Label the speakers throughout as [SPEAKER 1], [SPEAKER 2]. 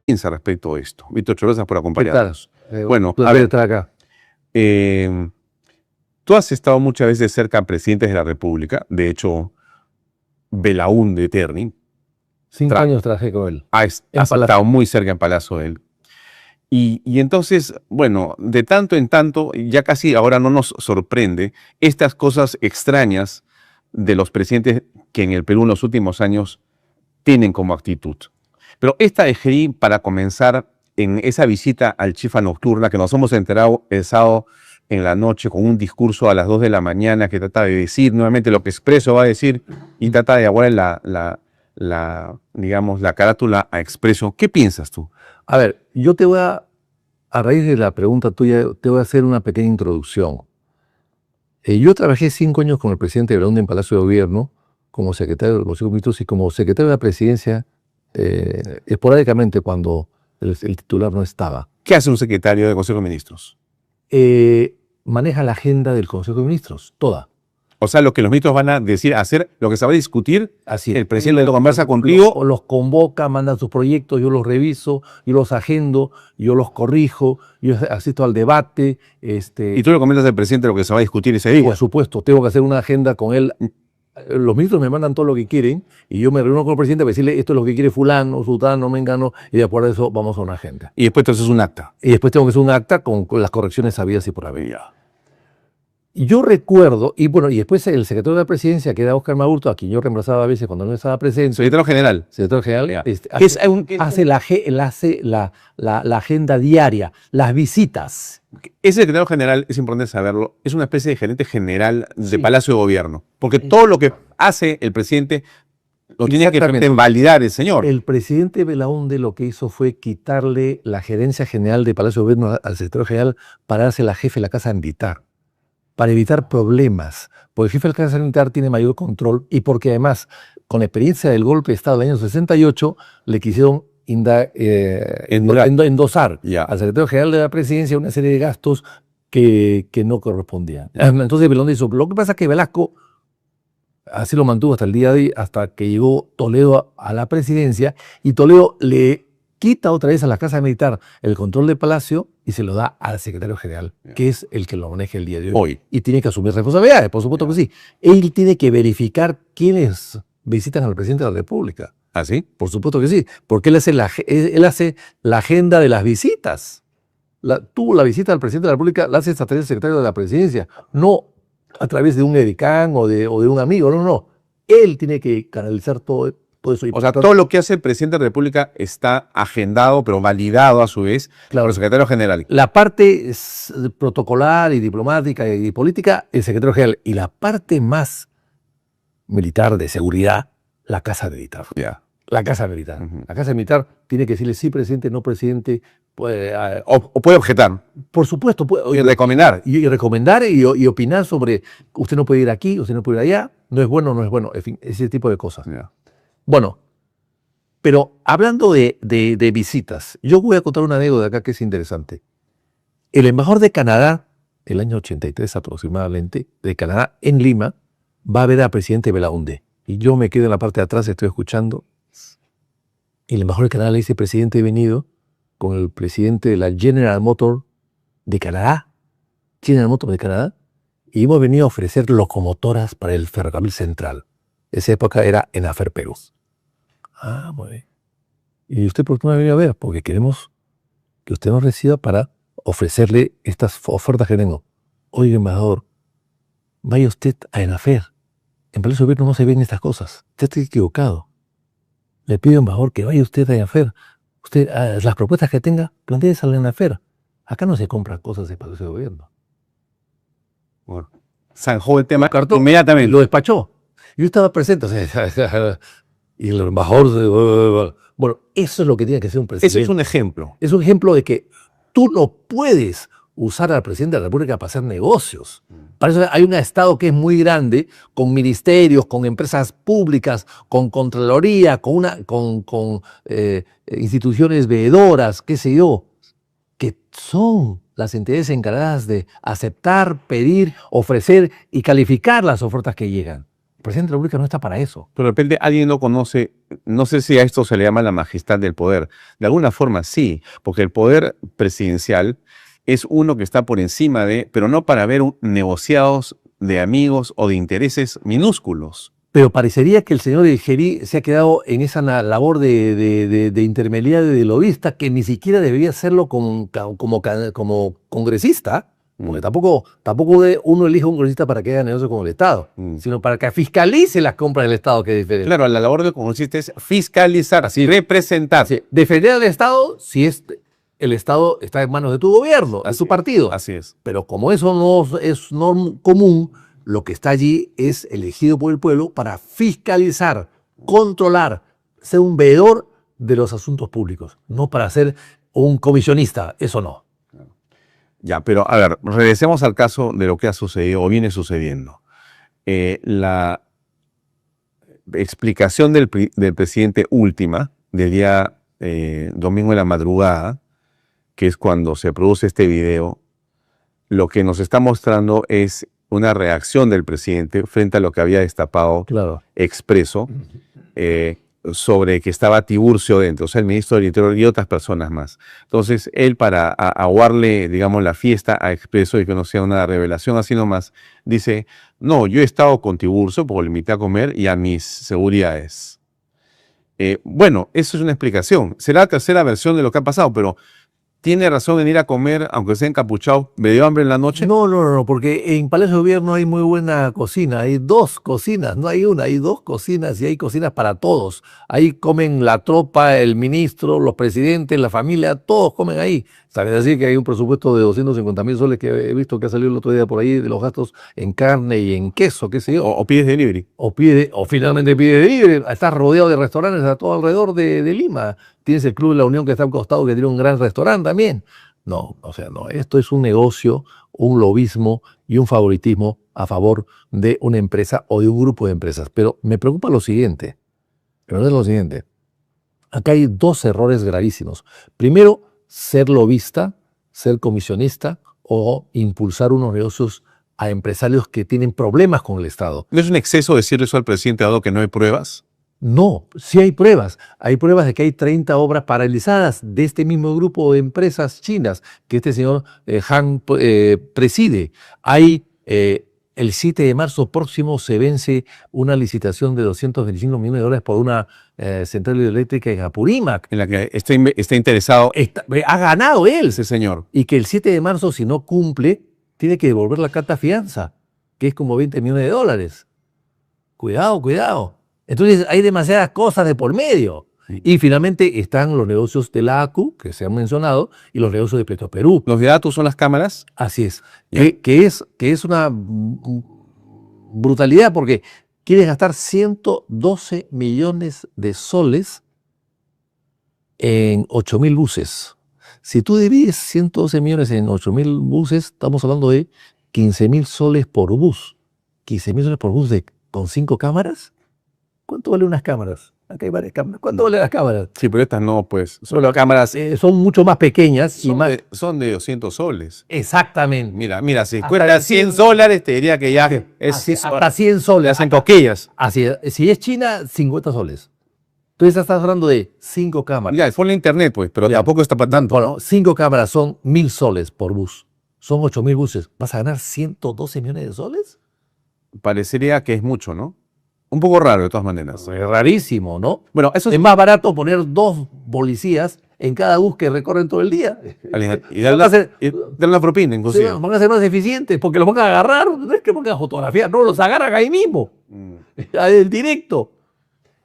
[SPEAKER 1] piensa respecto a esto? Víctor Chorosa, por acompañarnos.
[SPEAKER 2] Bueno,
[SPEAKER 1] a ver,
[SPEAKER 2] estar acá.
[SPEAKER 1] Tú has estado muchas veces cerca de presidentes de la República. De hecho, Belaúnde Terni.
[SPEAKER 2] 5 años trabajé con él.
[SPEAKER 1] Has estado muy cerca en Palacio de él. Y entonces, bueno, de tanto en tanto, ya casi ahora no nos sorprende estas cosas extrañas de los presidentes que en el Perú en los últimos años tienen como actitud. Pero esta dejé para comenzar en esa visita al Chifa Nocturna que nos hemos enterado el sábado en la noche con un discurso a las 2 de la mañana que trata de decir nuevamente lo que Expreso va a decir y trata de aguardar digamos, la carátula a Expreso. ¿Qué piensas tú?
[SPEAKER 2] A ver, yo te voy a raíz de la pregunta tuya, te voy a hacer una pequeña introducción. Yo trabajé 5 años con el presidente Belaúnde en Palacio de Gobierno, como secretario del Consejo de Ministros y como secretario de la Presidencia, esporádicamente cuando el titular no estaba.
[SPEAKER 1] ¿Qué hace un secretario del Consejo de Ministros?
[SPEAKER 2] Maneja la agenda del Consejo de Ministros, toda.
[SPEAKER 1] O sea, lo que los ministros van a decir, hacer, lo que se va a discutir,
[SPEAKER 2] así es.
[SPEAKER 1] El presidente lo conversa contigo.
[SPEAKER 2] Los convoca, manda sus proyectos, yo los reviso, yo los agendo, yo los corrijo, yo asisto al debate.
[SPEAKER 1] Y tú le comentas al presidente lo que se va a discutir ese día.
[SPEAKER 2] Por supuesto, tengo que hacer una agenda con él. Los ministros me mandan todo lo que quieren y yo me reúno con el presidente para decirle esto es lo que quiere fulano, sutano, mengano, y de acuerdo a eso vamos a una agenda.
[SPEAKER 1] Y después entonces es un acta.
[SPEAKER 2] Y después tengo que hacer un acta con las correcciones habidas y por haber. Y yo recuerdo, y bueno, y después el secretario de la Presidencia, que era Óscar Maurto, a quien yo reemplazaba a veces cuando no estaba presente.
[SPEAKER 1] Secretario General.
[SPEAKER 2] Secretario General. Hace la agenda diaria, las visitas.
[SPEAKER 1] Ese secretario general, es importante saberlo, es una especie de gerente general de Palacio de Gobierno. Porque todo lo que hace el presidente lo tiene que validar el señor.
[SPEAKER 2] El presidente Belaúnde lo que hizo fue quitarle la gerencia general de Palacio de Gobierno al secretario general para dársela jefe de la Casa Militar, para evitar problemas, porque el jefe de la Casa Militar tiene mayor control y porque además, con la experiencia del golpe de Estado del año 68, le quisieron endosar al secretario general de la Presidencia una serie de gastos que no correspondían. Entonces Belaúnde hizo. Lo que pasa es que Velasco así lo mantuvo hasta el día de hoy, hasta que llegó Toledo a la presidencia, y Toledo le quita otra vez a la Casa Militar el control del Palacio y se lo da al secretario general, que es el que lo maneja el día de hoy. Y tiene que asumir responsabilidades, por supuesto que sí. Él tiene que verificar quiénes visitan al presidente de la República.
[SPEAKER 1] ¿Ah, sí?
[SPEAKER 2] Por supuesto que sí, porque él hace la agenda de las visitas. Tú la visita al presidente de la República la haces a través del secretario de la Presidencia, no a través de un edicán o de un amigo, no. Él tiene que canalizar todo eso.
[SPEAKER 1] O sea, todo lo que hace el presidente de la República está agendado, pero validado a su vez por el secretario general.
[SPEAKER 2] La parte protocolar y diplomática y política, el secretario general. Y la parte más militar, de seguridad, la Casa Militar. La Casa Militar. La Casa Militar tiene que decirle sí, presidente, no, presidente.
[SPEAKER 1] O puede objetar.
[SPEAKER 2] Por supuesto.
[SPEAKER 1] Y recomendar.
[SPEAKER 2] Y recomendar y opinar sobre usted no puede ir aquí, usted no puede ir allá, no es bueno, en fin, ese tipo de cosas. Bueno, pero hablando de visitas, yo voy a contar una anécdota acá que es interesante. El embajador de Canadá, el año 83 aproximadamente, de Canadá en Lima, va a ver al presidente Belaúnde. Y yo me quedo en la parte de atrás, estoy escuchando. Y el embajador de Canadá le dice, presidente, he venido con el presidente de la General Motors de Canadá, y hemos venido a ofrecer locomotoras para el ferrocarril central. Esa época era en Afer Perú. Ah, muy bien. ¿Y usted por qué no me ha venido a ver? Porque queremos que usted nos reciba para ofrecerle estas ofertas que tengo. Oiga, embajador, vaya usted a Enafer. En Palacio de Gobierno no se ven estas cosas. Usted está equivocado. Le pido, embajador, que vaya usted a Enafer. Usted, las propuestas que tenga, plantees a la Enafer. Acá no se compran cosas de Palacio de Gobierno.
[SPEAKER 1] Bueno, zanjó el tema inmediatamente.
[SPEAKER 2] Lo despachó. Yo estaba presente. Y el embajador... Bueno, eso es lo que tiene que ser un presidente.
[SPEAKER 1] Eso es un ejemplo.
[SPEAKER 2] Es un ejemplo de que tú no puedes usar al presidente de la República para hacer negocios. Para eso hay un Estado que es muy grande, con ministerios, con empresas públicas, con Contraloría, con instituciones veedoras, qué sé yo, que son las entidades encargadas de aceptar, pedir, ofrecer y calificar las ofertas que llegan. presidente de la República no está para eso.
[SPEAKER 1] Pero de repente alguien no conoce, no sé si a esto se le llama la majestad del poder. De alguna forma sí, porque el poder presidencial es uno que está por encima de, pero no para ver negociados de amigos o de intereses minúsculos.
[SPEAKER 2] Pero parecería que el señor Elgeri se ha quedado en esa labor de intermediario de lobista que ni siquiera debería hacerlo como congresista, porque tampoco uno elige un congresista para que haga negocios con el Estado, sino para que fiscalice las compras del Estado, que es diferente.
[SPEAKER 1] Claro, la labor del congresista es fiscalizar, así representar.
[SPEAKER 2] Sí, defender al Estado si el Estado está en manos de tu gobierno, de tu partido.
[SPEAKER 1] Así es.
[SPEAKER 2] Pero como eso no es común, lo que está allí es elegido por el pueblo para fiscalizar, controlar, ser un veedor de los asuntos públicos, no para ser un comisionista, eso no.
[SPEAKER 1] Ya, pero a ver, regresemos al caso de lo que ha sucedido o viene sucediendo. La explicación del presidente última, del día domingo en la madrugada, que es cuando se produce este video, lo que nos está mostrando es una reacción del presidente frente a lo que había destapado Expreso sobre que estaba Tiburcio dentro, o sea, el ministro del Interior y otras personas más. Entonces, él para aguarle, digamos, la fiesta a Expreso y que no sea una revelación así nomás, dice, no, yo he estado con Tiburcio porque lo invité a comer y a mis seguridades. Bueno, eso es una explicación. Será la tercera versión de lo que ha pasado, pero ¿tiene razón en ir a comer, aunque sea encapuchado? ¿Me dio hambre en la noche?
[SPEAKER 2] No, porque en Palacio de Gobierno hay muy buena cocina. Hay 2 cocinas, no hay una, hay 2 cocinas y hay cocinas para todos. Ahí comen la tropa, el ministro, los presidentes, la familia, todos comen ahí. Sabes decir que hay un presupuesto de 250.000 soles que he visto que ha salido el otro día por ahí de los gastos en carne y en queso, qué sé yo.
[SPEAKER 1] O pides delivery.
[SPEAKER 2] O finalmente pides delivery. Estás rodeado de restaurantes a todo alrededor de Lima. Tienes el Club de la Unión que está al costado, que tiene un gran restaurante también. No, esto es un negocio, un lobismo y un favoritismo a favor de una empresa o de un grupo de empresas. Pero me preocupa lo siguiente. Acá hay 2 errores gravísimos. Primero, ser lobista, ser comisionista o impulsar unos negocios a empresarios que tienen problemas con el Estado.
[SPEAKER 1] ¿No es un exceso decir eso al presidente dado que no hay pruebas?
[SPEAKER 2] No, sí hay pruebas. Hay pruebas de que hay 30 obras paralizadas de este mismo grupo de empresas chinas que este señor Han preside. Hay el 7 de marzo próximo se vence una licitación de $225 millones por una central hidroeléctrica en Apurímac.
[SPEAKER 1] En la que está interesado.
[SPEAKER 2] Ha ganado él.
[SPEAKER 1] Ese señor.
[SPEAKER 2] Y que el 7 de marzo, si no cumple, tiene que devolver la carta fianza, que es como $20 millones. Cuidado. Entonces hay demasiadas cosas de por medio. Sí. Y finalmente están los negocios de la ACU, que se han mencionado, y los negocios de Petroperú.
[SPEAKER 1] ¿Los de datos son las cámaras?
[SPEAKER 2] Así es. Que es una brutalidad porque quiere gastar 112 millones de soles en 8.000 buses. Si tú divides 112 millones en 8.000 buses, estamos hablando de 15.000 soles por bus. 15.000 soles por bus con 5 cámaras. ¿Cuánto valen unas cámaras? Acá hay varias cámaras. ¿Cuánto valen las cámaras?
[SPEAKER 1] Sí, pero estas no, pues. Son las cámaras.
[SPEAKER 2] Son mucho más pequeñas.
[SPEAKER 1] Son de 200 soles.
[SPEAKER 2] Exactamente.
[SPEAKER 1] Mira, si cuesta $100, te diría que ya es.
[SPEAKER 2] Hasta 100 soles.
[SPEAKER 1] Hacen coquillas.
[SPEAKER 2] Así es. Si es China, 50 soles. Entonces estás hablando de 5 cámaras.
[SPEAKER 1] Ya, fue en internet, pues, pero ya, tampoco está para tanto.
[SPEAKER 2] Bueno, 5 cámaras son 1.000 soles por bus. Son 8.000 buses. ¿Vas a ganar 112 millones de soles?
[SPEAKER 1] Parecería que es mucho, ¿no? Un poco raro, de todas maneras.
[SPEAKER 2] Es rarísimo, ¿no?
[SPEAKER 1] Bueno, eso
[SPEAKER 2] es más barato poner 2 policías en cada bus que recorren todo el día.
[SPEAKER 1] Y darle una propina, inclusive.
[SPEAKER 2] Sí, van a ser más eficientes porque los van a agarrar. No es que pongan fotografía, no, los agarran ahí mismo. En directo.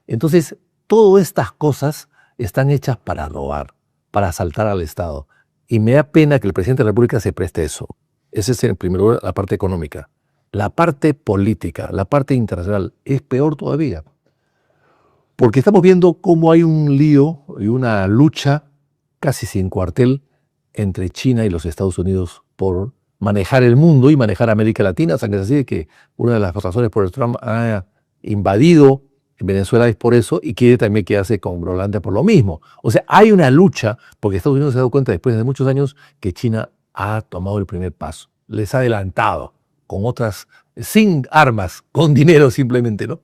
[SPEAKER 2] Entonces, todas estas cosas están hechas para robar, para asaltar al Estado. Y me da pena que el presidente de la República se preste eso. Esa es, en primer lugar, la parte económica. La parte política, la parte internacional, es peor todavía. Porque estamos viendo cómo hay un lío y una lucha casi sin cuartel entre China y los Estados Unidos por manejar el mundo y manejar América Latina. O sea, que es así que una de las razones por el Trump ha invadido Venezuela es por eso y quiere también quedarse con Groenlandia por lo mismo. O sea, hay una lucha porque Estados Unidos se ha dado cuenta después de muchos años que China ha tomado el primer paso. Les ha adelantado. con otras, sin armas, con dinero simplemente, ¿no?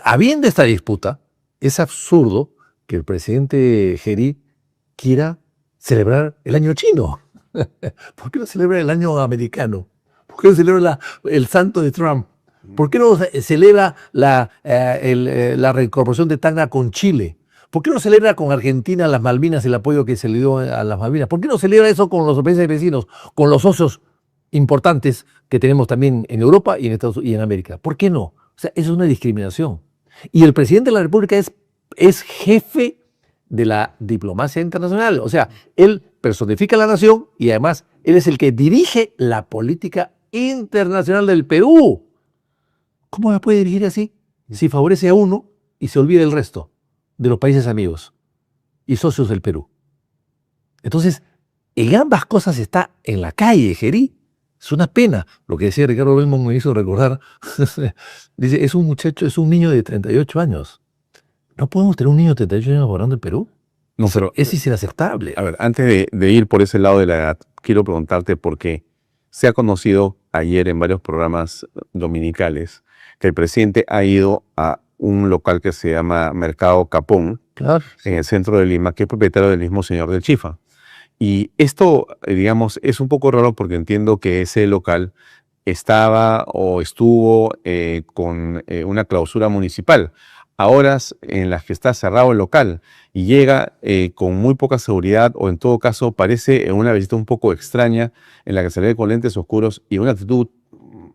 [SPEAKER 2] Habiendo esta disputa, es absurdo que el presidente Geri quiera celebrar el año chino. ¿Por qué no celebra el año americano? ¿Por qué no celebra el santo de Trump? ¿Por qué no celebra la reincorporación de Tacna con Chile? ¿Por qué no celebra con Argentina las Malvinas, el apoyo que se le dio a las Malvinas? ¿Por qué no celebra eso con los países vecinos, con los socios importantes que tenemos también en Europa y en Estados Unidos y en América? ¿Por qué no? O sea, eso es una discriminación. Y el presidente de la República es jefe de la diplomacia internacional. O sea, él personifica a la nación y además él es el que dirige la política internacional del Perú. ¿Cómo me puede dirigir así? Si favorece a uno y se olvida del resto de los países amigos y socios del Perú. Entonces, en ambas cosas está en la calle, Geri. Es una pena. Lo que decía Ricardo Belmont me hizo recordar. Dice, es un muchacho, es un niño de 38 años. ¿No podemos tener un niño de 38 años gobernando el Perú?
[SPEAKER 1] No, pero
[SPEAKER 2] es inaceptable.
[SPEAKER 1] A ver, antes de ir por ese lado de la edad, quiero preguntarte por qué se ha conocido ayer en varios programas dominicales que el presidente ha ido a un local que se llama Mercado Capón,
[SPEAKER 2] claro,
[SPEAKER 1] en el centro de Lima, que es propietario del mismo señor del Chifa. Y esto, digamos, es un poco raro porque entiendo que ese local estaba o estuvo con una clausura municipal a horas en las que está cerrado el local y llega con muy poca seguridad o en todo caso parece una visita un poco extraña en la que se le ve con lentes oscuros y una actitud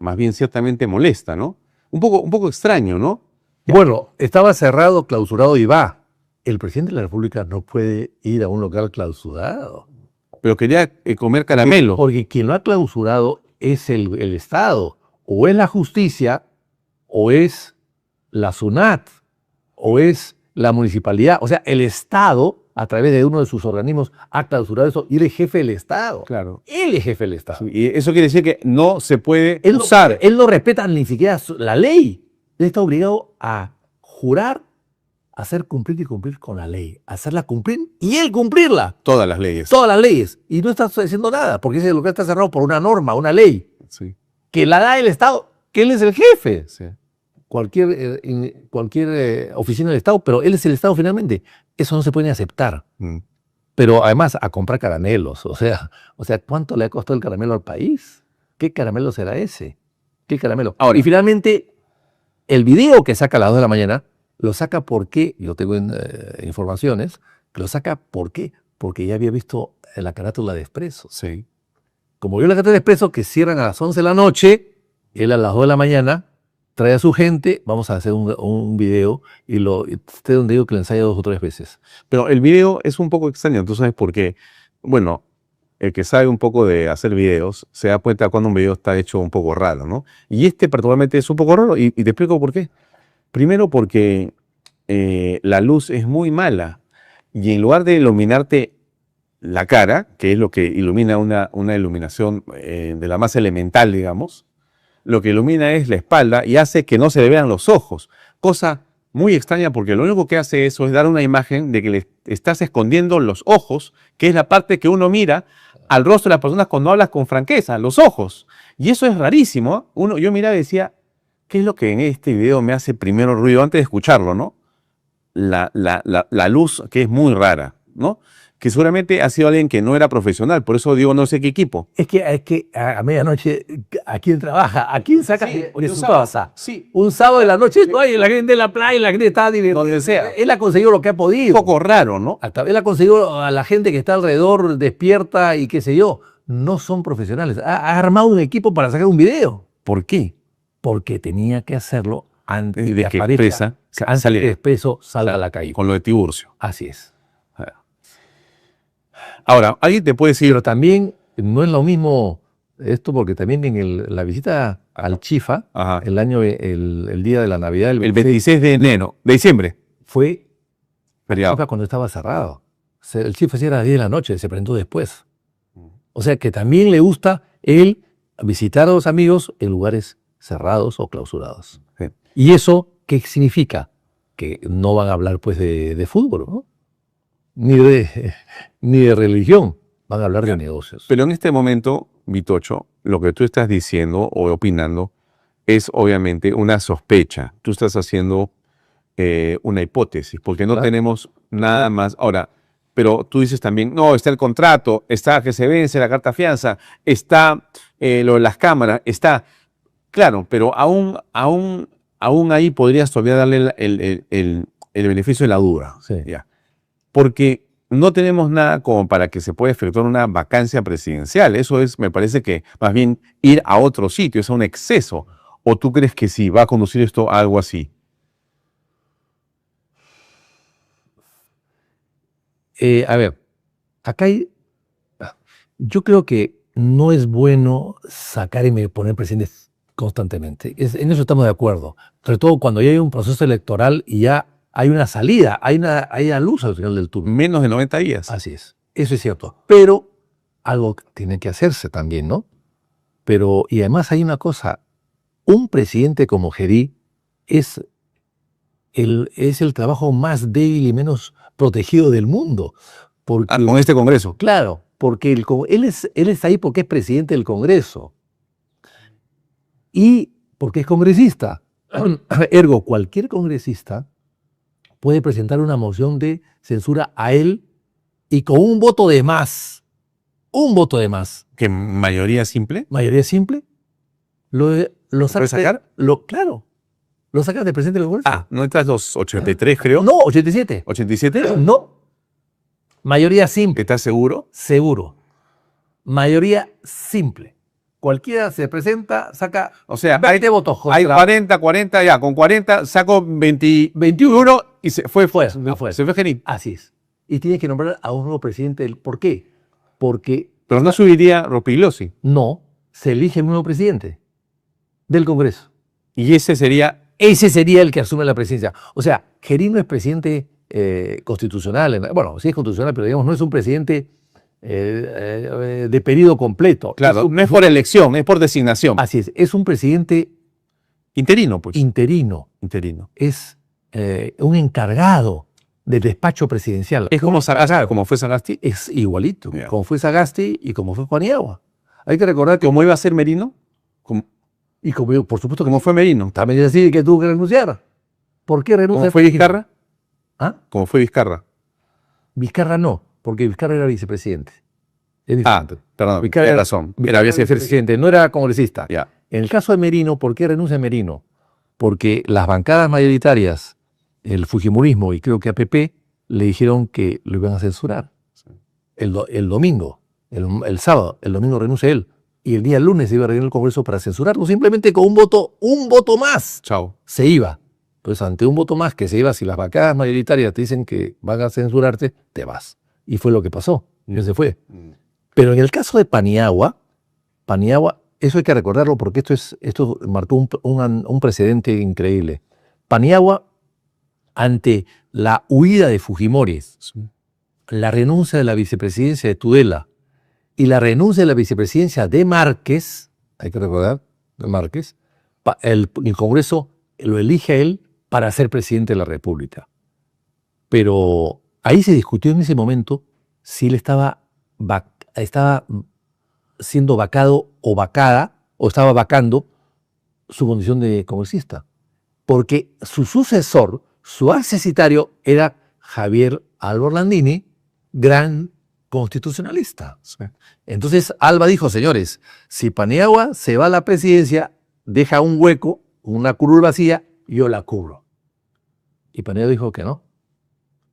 [SPEAKER 1] más bien ciertamente molesta, ¿no? Un poco extraño, ¿no?
[SPEAKER 2] Bueno, estaba cerrado, clausurado y va. El presidente de la República no puede ir a un local clausurado.
[SPEAKER 1] Pero quería comer caramelo.
[SPEAKER 2] Porque quien lo ha clausurado es el Estado. O es la justicia, o es la SUNAT, o es la municipalidad. O sea, el Estado, a través de uno de sus organismos, ha clausurado eso y él es jefe del Estado.
[SPEAKER 1] Claro.
[SPEAKER 2] Él es jefe del Estado.
[SPEAKER 1] Sí, y eso quiere decir que no se puede usar.
[SPEAKER 2] Él no respeta ni siquiera la ley. Él está obligado a jurar, hacer cumplir y cumplir con la ley. Hacerla cumplir y él cumplirla.
[SPEAKER 1] Todas las leyes.
[SPEAKER 2] Todas las leyes. Y no está haciendo nada, porque ese lugar está cerrado por una norma, una ley.
[SPEAKER 1] Sí.
[SPEAKER 2] Que la da el Estado, que él es el jefe.
[SPEAKER 1] Sí.
[SPEAKER 2] Cualquier oficina del Estado, pero él es el Estado finalmente. Eso no se puede ni aceptar. Pero además, a comprar caramelos. O sea, ¿cuánto le ha costado el caramelo al país? ¿Qué caramelo será ese? ¿Qué caramelo?
[SPEAKER 1] Ahora,
[SPEAKER 2] y finalmente, el video que saca a las 2 de la mañana, lo saca porque, yo tengo informaciones, que lo saca porque ya había visto la carátula de Expreso.
[SPEAKER 1] Sí.
[SPEAKER 2] Como vio la carátula de Expreso, que cierran a las 11 de la noche, él a las 2 de la mañana trae a su gente, vamos a hacer un video, y usted donde digo que lo ensaya 2 o 3 veces.
[SPEAKER 1] Pero el video es un poco extraño, ¿tú sabes por qué? Bueno, el que sabe un poco de hacer videos se da cuenta cuando un video está hecho un poco raro, ¿no? Y este particularmente es un poco raro y te explico por qué. Primero porque la luz es muy mala y en lugar de iluminarte la cara, que es lo que ilumina una iluminación de la más elemental, digamos, lo que ilumina es la espalda y hace que no se le vean los ojos, cosa muy extraña porque lo único que hace eso es dar una imagen de que le estás escondiendo los ojos, que es la parte que uno mira al rostro de las personas cuando hablas con franqueza, los ojos. Y eso es rarísimo. Yo miraba y decía, ¿qué es lo que en este video me hace primero ruido antes de escucharlo, ¿no? La luz, que es muy rara, ¿no? Que seguramente ha sido alguien que no era profesional, por eso digo no sé qué equipo.
[SPEAKER 2] Es que a medianoche, ¿a quién trabaja? ¿A quién saca de su casa?
[SPEAKER 1] Sí.
[SPEAKER 2] Un sábado de la noche, no hay la gente en la playa, la gente está donde sea. Él ha conseguido lo que ha podido.
[SPEAKER 1] Un poco raro, ¿no?
[SPEAKER 2] Él ha conseguido a la gente que está alrededor despierta y qué sé yo. No son profesionales. Ha armado un equipo para sacar un video.
[SPEAKER 1] ¿Por qué?
[SPEAKER 2] Porque tenía que hacerlo antes
[SPEAKER 1] de que
[SPEAKER 2] Expreso salga a la calle.
[SPEAKER 1] Con lo de Tiburcio.
[SPEAKER 2] Así es.
[SPEAKER 1] Ahora, alguien te puede decir...
[SPEAKER 2] Pero también no es lo mismo esto, porque también en la visita al Chifa, el día de la Navidad,
[SPEAKER 1] el 26 de diciembre,
[SPEAKER 2] fue
[SPEAKER 1] feriado.
[SPEAKER 2] Chifa cuando estaba cerrado. El Chifa sí era a las 10 de la noche, se presentó después. O sea que también le gusta él visitar a los amigos en lugares cerrados o clausurados.
[SPEAKER 1] Sí.
[SPEAKER 2] ¿Y eso qué significa? Que no van a hablar pues de fútbol, ¿no? Ni de religión, van a hablar de negocios.
[SPEAKER 1] Pero en este momento, Vitocho, lo que tú estás diciendo o opinando es obviamente una sospecha. Tú estás haciendo una hipótesis, porque no tenemos nada más. Ahora, pero tú dices también, no, está el contrato, está que se vence la carta fianza, está lo de las cámaras, está. Claro, pero aún ahí podrías todavía darle el beneficio de la duda.
[SPEAKER 2] Sí.
[SPEAKER 1] ¿Ya? Porque no tenemos nada como para que se pueda efectuar una vacancia presidencial. Eso es, me parece que más bien ir a otro sitio, es un exceso. ¿O tú crees que sí va a conducir esto a algo así?
[SPEAKER 2] A ver, acá yo creo que no es bueno sacar y poner presidentes constantemente. En eso estamos de acuerdo. Sobre todo cuando ya hay un proceso electoral y ya hay una salida, hay una luz al final del túnel.
[SPEAKER 1] Menos de 90 días.
[SPEAKER 2] Así es. Eso es cierto. Pero algo tiene que hacerse también, ¿no? Y además hay una cosa. Un presidente como Gerí es el trabajo más débil y menos protegido del mundo. Porque,
[SPEAKER 1] con este Congreso.
[SPEAKER 2] Claro, porque él está ahí porque es presidente del Congreso. Y porque es congresista. Ergo, cualquier congresista puede presentar una moción de censura a él y con un voto de más. Un voto de más.
[SPEAKER 1] ¿Que mayoría simple?
[SPEAKER 2] Mayoría simple. Lo
[SPEAKER 1] ¿Puedes sacar?
[SPEAKER 2] Claro. Lo sacas del presidente del Congreso.
[SPEAKER 1] Ah, ¿no entras los 83, creo?
[SPEAKER 2] No, 87.
[SPEAKER 1] ¿87?
[SPEAKER 2] No. Mayoría simple.
[SPEAKER 1] ¿Estás seguro?
[SPEAKER 2] Seguro. Mayoría simple. Cualquiera se presenta, saca,
[SPEAKER 1] o sea,
[SPEAKER 2] 20 votos.
[SPEAKER 1] Hay 40, ya. Con 40 saco 21 y se fue. Se fue Gerí.
[SPEAKER 2] Así es. Y tienes que nombrar a un nuevo presidente. ¿Por qué? Porque...
[SPEAKER 1] Pero no subiría Rospigliosi.
[SPEAKER 2] No, se elige un nuevo presidente del Congreso.
[SPEAKER 1] Y ese sería
[SPEAKER 2] el que asume la presidencia. O sea, Gerí no es presidente constitucional. Bueno, sí es constitucional, pero digamos no es un presidente de periodo completo.
[SPEAKER 1] Claro, no es por elección, es por designación.
[SPEAKER 2] Así es un presidente
[SPEAKER 1] interino, pues.
[SPEAKER 2] Interino. Es un encargado del despacho presidencial.
[SPEAKER 1] Es como Sagasti, como fue Sagasti.
[SPEAKER 2] Es igualito, como fue Sagasti y como fue Paniagua. Hay que recordar que
[SPEAKER 1] ¿cómo iba a ser Merino?
[SPEAKER 2] Y como, por supuesto,
[SPEAKER 1] como fue Merino.
[SPEAKER 2] También es decir que tuvo que renunciar. ¿Por qué renuncia?
[SPEAKER 1] ¿Cómo fue Vizcarra?
[SPEAKER 2] ¿Ah?
[SPEAKER 1] ¿Cómo fue Vizcarra?
[SPEAKER 2] Vizcarra no, porque Vizcarra era vicepresidente.
[SPEAKER 1] Perdón,
[SPEAKER 2] Vizcarra
[SPEAKER 1] era razón.
[SPEAKER 2] Era vicepresidente, no era congresista.
[SPEAKER 1] Ya.
[SPEAKER 2] En el caso de Merino, ¿por qué renuncia Merino? Porque las bancadas mayoritarias, el fujimorismo y creo que APP, le dijeron que lo iban a censurar. Sí. El domingo, el sábado, el domingo renuncia él. Y el día lunes se iba a reunir el Congreso para censurarlo, simplemente con un voto más.
[SPEAKER 1] Chao.
[SPEAKER 2] Se iba. Entonces, ante un voto más que se iba, si las bancadas mayoritarias te dicen que van a censurarte, te vas. Y fue lo que pasó. Y se fue. Pero en el caso de Paniagua, eso hay que recordarlo porque esto marcó un precedente increíble. Paniagua, ante la huida de Fujimori, la renuncia de la vicepresidencia de Tudela y la renuncia de la vicepresidencia de Márquez, hay que recordar, de Márquez, el Congreso lo elige a él para ser presidente de la República. Pero ahí se discutió en ese momento si él estaba siendo vacado o vacada, o estaba vacando su condición de congresista. Porque su sucesor, su accesitario, era Javier Alba Orlandini, gran constitucionalista. Sí. Entonces Alba dijo, señores, si Paniagua se va a la presidencia, deja un hueco, una curul vacía, yo la cubro. Y Paniagua dijo que no.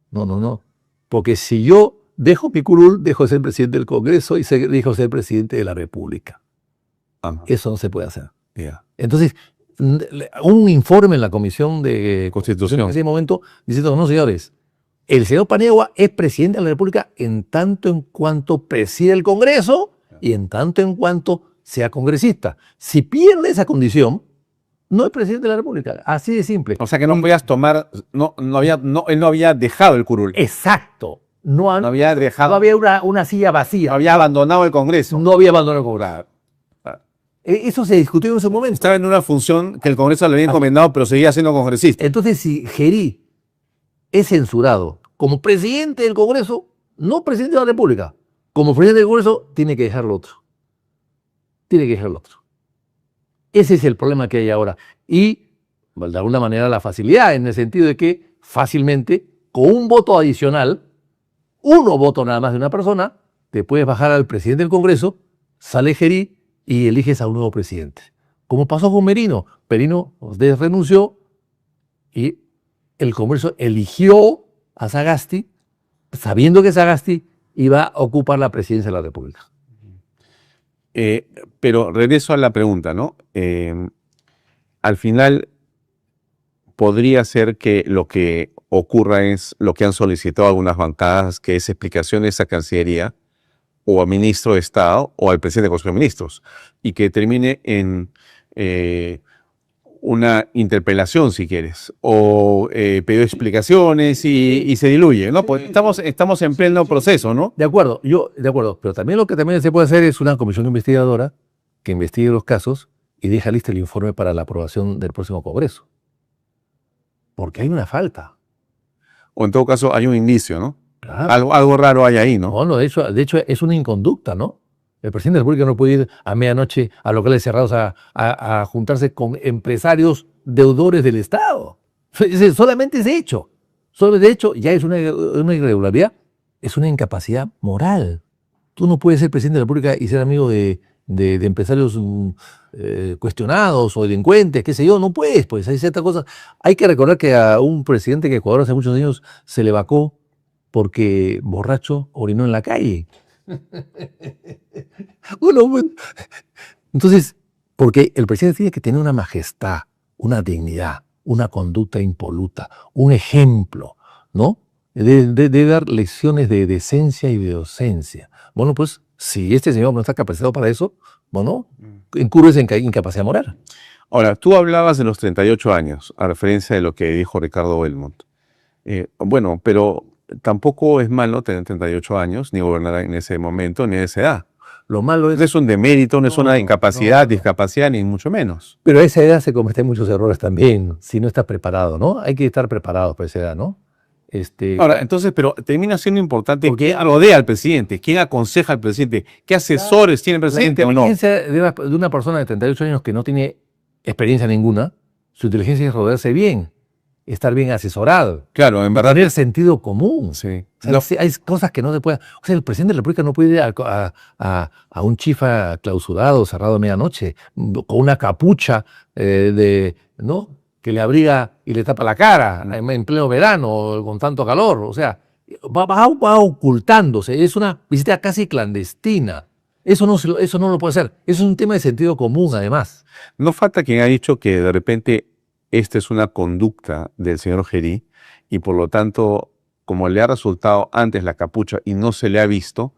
[SPEAKER 2] No. Porque si yo dejo mi curul, dejo de ser presidente del Congreso y dejo de ser presidente de la República. Eso no se puede hacer. Entonces, un informe en la Comisión de Constitución en ese momento diciendo, no, señores, el señor Paniagua es presidente de la República en tanto en cuanto preside el Congreso y en tanto en cuanto sea congresista. Si pierde esa condición, no es presidente de la República. Así de simple.
[SPEAKER 1] O sea que no podías tomar, él no había dejado el curul.
[SPEAKER 2] Exacto. No
[SPEAKER 1] había dejado.
[SPEAKER 2] No había una silla vacía.
[SPEAKER 1] No había abandonado el Congreso.
[SPEAKER 2] No había abandonado el Congreso. Eso se discutió en ese momento.
[SPEAKER 1] Estaba en una función que el Congreso le había encomendado, pero seguía siendo congresista.
[SPEAKER 2] Entonces, si Gerí es censurado como presidente del Congreso, no presidente de la República, como presidente del Congreso, tiene que dejarlo otro. tiene que dejar el otro. Ese es el problema que hay ahora. Y, de alguna manera, la facilidad, en el sentido de que fácilmente, con un voto adicional, uno voto nada más de una persona, te puedes bajar al presidente del Congreso, sale Gerí y eliges a un nuevo presidente. Como pasó con Merino. Merino renunció y el Congreso eligió a Sagasti, sabiendo que Sagasti iba a ocupar la presidencia de la República.
[SPEAKER 1] Pero regreso a la pregunta, ¿no? Al final, podría ser que lo que ocurra es lo que han solicitado algunas bancadas, que es explicaciones a Cancillería o al ministro de Estado o al presidente del Consejo de Ministros, y que termine en una interpelación, si quieres, o pedido explicaciones y se diluye, ¿no? Pues estamos en pleno proceso, ¿no?
[SPEAKER 2] De acuerdo, pero también lo que también se puede hacer es una comisión investigadora que investigue los casos y deja listo el informe para la aprobación del próximo Congreso. Porque hay una falta.
[SPEAKER 1] O en todo caso hay un indicio, ¿no?
[SPEAKER 2] Claro.
[SPEAKER 1] Algo raro hay ahí, ¿no?
[SPEAKER 2] No, de hecho es una inconducta, ¿no? El presidente de la República no puede ir a medianoche a locales cerrados a juntarse con empresarios deudores del Estado. Solamente ese hecho. Solo de hecho ya es una irregularidad, es una incapacidad moral. Tú no puedes ser presidente de la República y ser amigo de empresarios cuestionados o delincuentes, qué sé yo, no puedes, pues hay ciertas cosas. Hay que recordar que a un presidente que Ecuador hace muchos años se le vacó porque borracho orinó en la calle. Bueno. Entonces, porque el presidente tiene que tener una majestad, una dignidad, una conducta impoluta, un ejemplo, ¿no? Debe dar lecciones de decencia y de docencia. Bueno, pues, si este señor no está capacitado para eso, bueno, incurre en incapacidad moral.
[SPEAKER 1] Ahora, tú hablabas de los 38 años, a referencia de lo que dijo Ricardo Belmont. Bueno, pero tampoco es malo tener 38 años, ni gobernar en ese momento, ni en esa edad.
[SPEAKER 2] Lo malo es...
[SPEAKER 1] No es un demérito, no es una incapacidad, discapacidad, ni mucho menos.
[SPEAKER 2] Pero a esa edad se cometen muchos errores también, si no estás preparado, ¿no? Hay que estar preparado para esa edad, ¿no?
[SPEAKER 1] Ahora, entonces, pero termina siendo importante quién rodea al presidente, quién aconseja al presidente, qué asesores tiene el presidente o no.
[SPEAKER 2] La inteligencia de una persona de 38 años que no tiene experiencia ninguna, su inteligencia es rodearse bien, estar bien asesorado.
[SPEAKER 1] Claro, en verdad.
[SPEAKER 2] Tener sentido común.
[SPEAKER 1] Sí.
[SPEAKER 2] O sea, hay cosas que no se pueden... O sea, el presidente de la República no puede ir a un chifa clausurado, cerrado a medianoche, con una capucha ¿no? Que le abriga y le tapa la cara en pleno verano, con tanto calor. O sea, va ocultándose. Es una visita casi clandestina. Eso no lo puede hacer. Eso es un tema de sentido común, además.
[SPEAKER 1] No falta quien ha dicho que de repente esta es una conducta del señor Gerí y por lo tanto, como le ha resultado antes la capucha y no se le ha visto,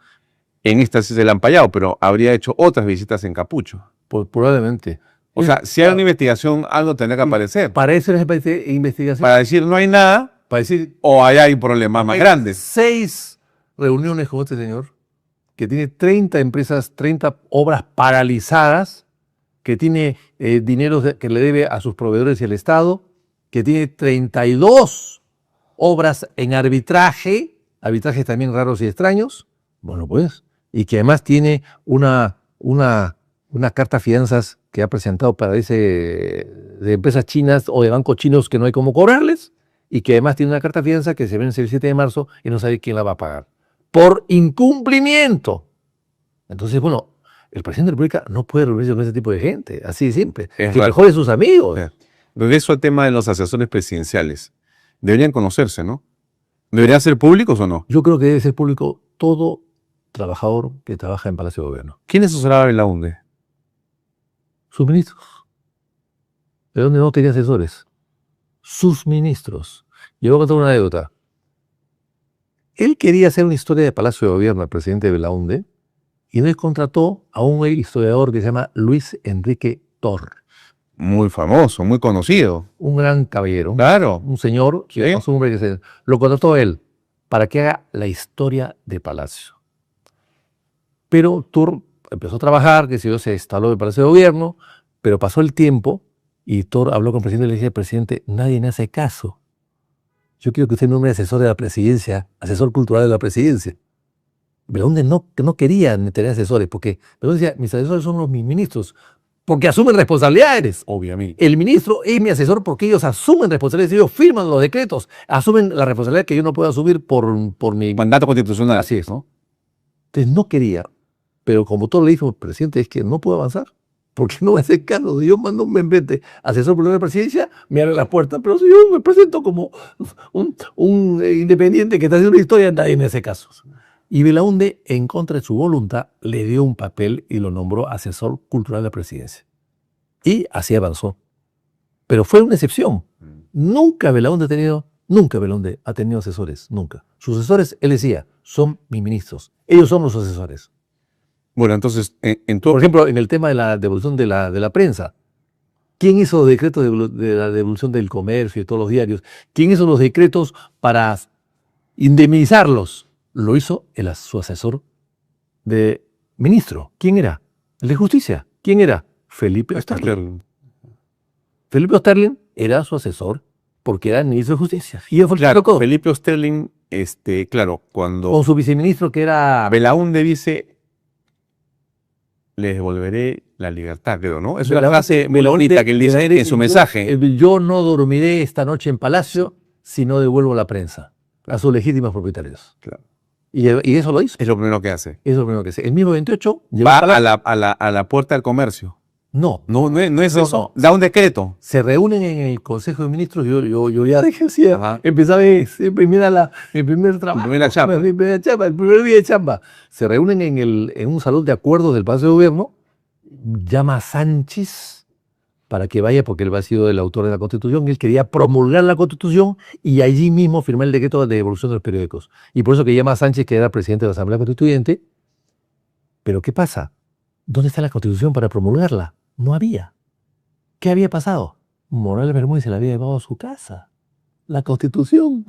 [SPEAKER 1] en esta sí se le han payado, pero habría hecho otras visitas en capucho.
[SPEAKER 2] Pues probablemente.
[SPEAKER 1] O sea, si hay una investigación, algo tendrá que aparecer.
[SPEAKER 2] Para eso es investigación.
[SPEAKER 1] Para decir no hay nada,
[SPEAKER 2] para decir,
[SPEAKER 1] o allá hay problemas más grandes.
[SPEAKER 2] 6 reuniones con este señor, que tiene 30 empresas, 30 obras paralizadas, que tiene dinero que le debe a sus proveedores y al Estado, que tiene 32 obras en arbitrajes también raros y extraños, bueno pues, y que además tiene una carta fianzas que ha presentado para de empresas chinas o de bancos chinos que no hay cómo cobrarles, y que además tiene una carta fianza que se vence el 7 de marzo y no sabe quién la va a pagar, por incumplimiento. Entonces, bueno, el presidente de la República no puede reunirse con ese tipo de gente, así de simple. Que mejor es sus amigos.
[SPEAKER 1] Regreso al tema de los asesores presidenciales. Deberían conocerse, ¿no? ¿Deberían ser públicos o no?
[SPEAKER 2] Yo creo que debe ser público todo trabajador que trabaja en Palacio de Gobierno.
[SPEAKER 1] ¿Quién asesoraba a Belaúnde?
[SPEAKER 2] Sus ministros. ¿De dónde no tenía asesores? Sus ministros. Yo voy a contar una anécdota. Él quería hacer una historia de Palacio de Gobierno al presidente Belaúnde y él contrató a un historiador que se llama Luis Enrique Tor.
[SPEAKER 1] Muy famoso, muy conocido.
[SPEAKER 2] Un gran caballero.
[SPEAKER 1] Claro.
[SPEAKER 2] Un señor,
[SPEAKER 1] ¿Sí?
[SPEAKER 2] Lo contrató él para que haga la historia de Palacio. Pero Tor empezó a trabajar, que se instaló en el Palacio de Gobierno, pero pasó el tiempo y Tor habló con el presidente y le dice: presidente, nadie me hace caso. Yo quiero que usted nombre asesor de la presidencia, asesor cultural de la presidencia. Belaúnde no quería tener asesores, porque Belaúnde decía, mis asesores son mis ministros, porque asumen responsabilidades.
[SPEAKER 1] Obviamente.
[SPEAKER 2] El ministro es mi asesor porque ellos asumen responsabilidades, ellos firman los decretos, asumen la responsabilidad que yo no puedo asumir por mi
[SPEAKER 1] Mandato constitucional.
[SPEAKER 2] Así es, ¿no? Entonces no quería, pero como todo le dijo el presidente, es que no puedo avanzar, porque no va a ser caso. Si yo mando un membrete asesor por la presidencia, me abre la puerta, pero si yo me presento como un independiente que está haciendo una historia, nadie me hace caso. Y Belaúnde, en contra de su voluntad, le dio un papel y lo nombró asesor cultural de la presidencia. Y así avanzó. Pero fue una excepción. Nunca Belaúnde ha tenido asesores, nunca. Sus asesores, él decía, son mis ministros. Ellos son los asesores.
[SPEAKER 1] Bueno, entonces, en todo...
[SPEAKER 2] Por ejemplo, en el tema de la devolución de la prensa, ¿quién hizo los decretos de la devolución del comercio y de todos los diarios? ¿Quién hizo los decretos para indemnizarlos? Lo hizo su asesor de ministro. ¿Quién era? El de justicia. ¿Quién era? Felipe Osterling. Felipe Osterling era su asesor porque era el ministro de justicia. Y él fue
[SPEAKER 1] claro, Felipe Osterling, claro, cuando...
[SPEAKER 2] Con su viceministro que era...
[SPEAKER 1] Belaúnde dice, les devolveré la libertad, creo, ¿no? Es una frase muy bonita que él dice en su mensaje.
[SPEAKER 2] Yo no dormiré esta noche en Palacio si no devuelvo la prensa a sus legítimos propietarios. Claro. Y eso lo hizo.
[SPEAKER 1] Es lo primero que hace.
[SPEAKER 2] Es lo primero que hace. El mismo 28...
[SPEAKER 1] Va a la puerta del comercio.
[SPEAKER 2] No
[SPEAKER 1] es eso. Da un decreto.
[SPEAKER 2] Se reúnen en el Consejo de Ministros. Yo ya dejé así. Empezaba mi primer trabajo. Mi primera chamba, el primer día de chamba. Se reúnen en un salón de acuerdos del Palacio de Gobierno. Llama a Sánchez para que vaya, porque él había sido el autor de la Constitución. Él quería promulgar la Constitución y allí mismo firmar el decreto de devolución de los periódicos. Y por eso que llama a Sánchez, que era presidente de la Asamblea Constituyente. Pero ¿qué pasa? ¿Dónde está la Constitución para promulgarla? No había. ¿Qué había pasado? Morales Bermúdez se la había llevado a su casa. La Constitución.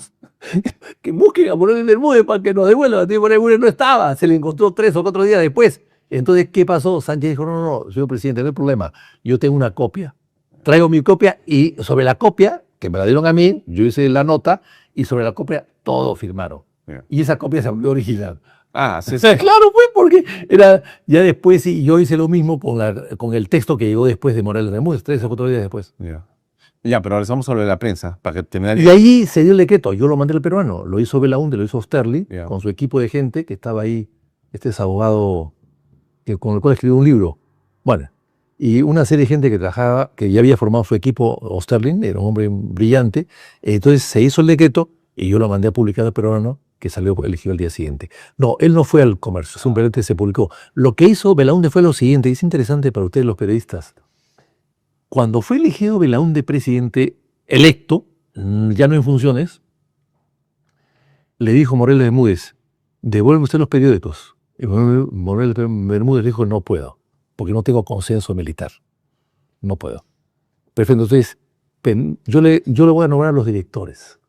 [SPEAKER 2] Que busquen a Morales Bermúdez para que nos devuelva. Morales Bermúdez no estaba. Se le encontró 3 o 4 días después. Entonces, ¿qué pasó? Sánchez dijo, no, señor presidente, no hay problema. Yo tengo una copia. Traigo mi copia y sobre la copia, que me la dieron a mí, yo hice la nota y sobre la copia todos firmaron. Yeah. Y esa copia se volvió original.
[SPEAKER 1] Sí.
[SPEAKER 2] Claro, pues, porque era ya después, y yo hice lo mismo con el texto que llegó después de Morales Bermúdez, 3 o 4 días después.
[SPEAKER 1] Ya, pero ahora vamos a hablar de la prensa. Para que terminar.
[SPEAKER 2] Y ahí se dio el decreto. Yo lo mandé al peruano. Lo hizo Belaúnde, lo hizo Osterling, con su equipo de gente que estaba ahí. Este es abogado con el cual escribió un libro. Bueno, y una serie de gente que trabajaba, que ya había formado su equipo. Osterling era un hombre brillante. Entonces se hizo el decreto y yo lo mandé a publicar al peruano, que salió elegido el día siguiente. No, él no fue al comercio, simplemente se publicó. Lo que hizo Belaúnde fue lo siguiente, y es interesante para ustedes los periodistas. Cuando fue elegido Belaúnde presidente electo, ya no en funciones, le dijo Morales Bermúdez, devuelve usted los periódicos. Y Morales Bermúdez dijo, no puedo, porque no tengo consenso militar. No puedo. Perfecto, entonces yo le voy a nombrar a los directores.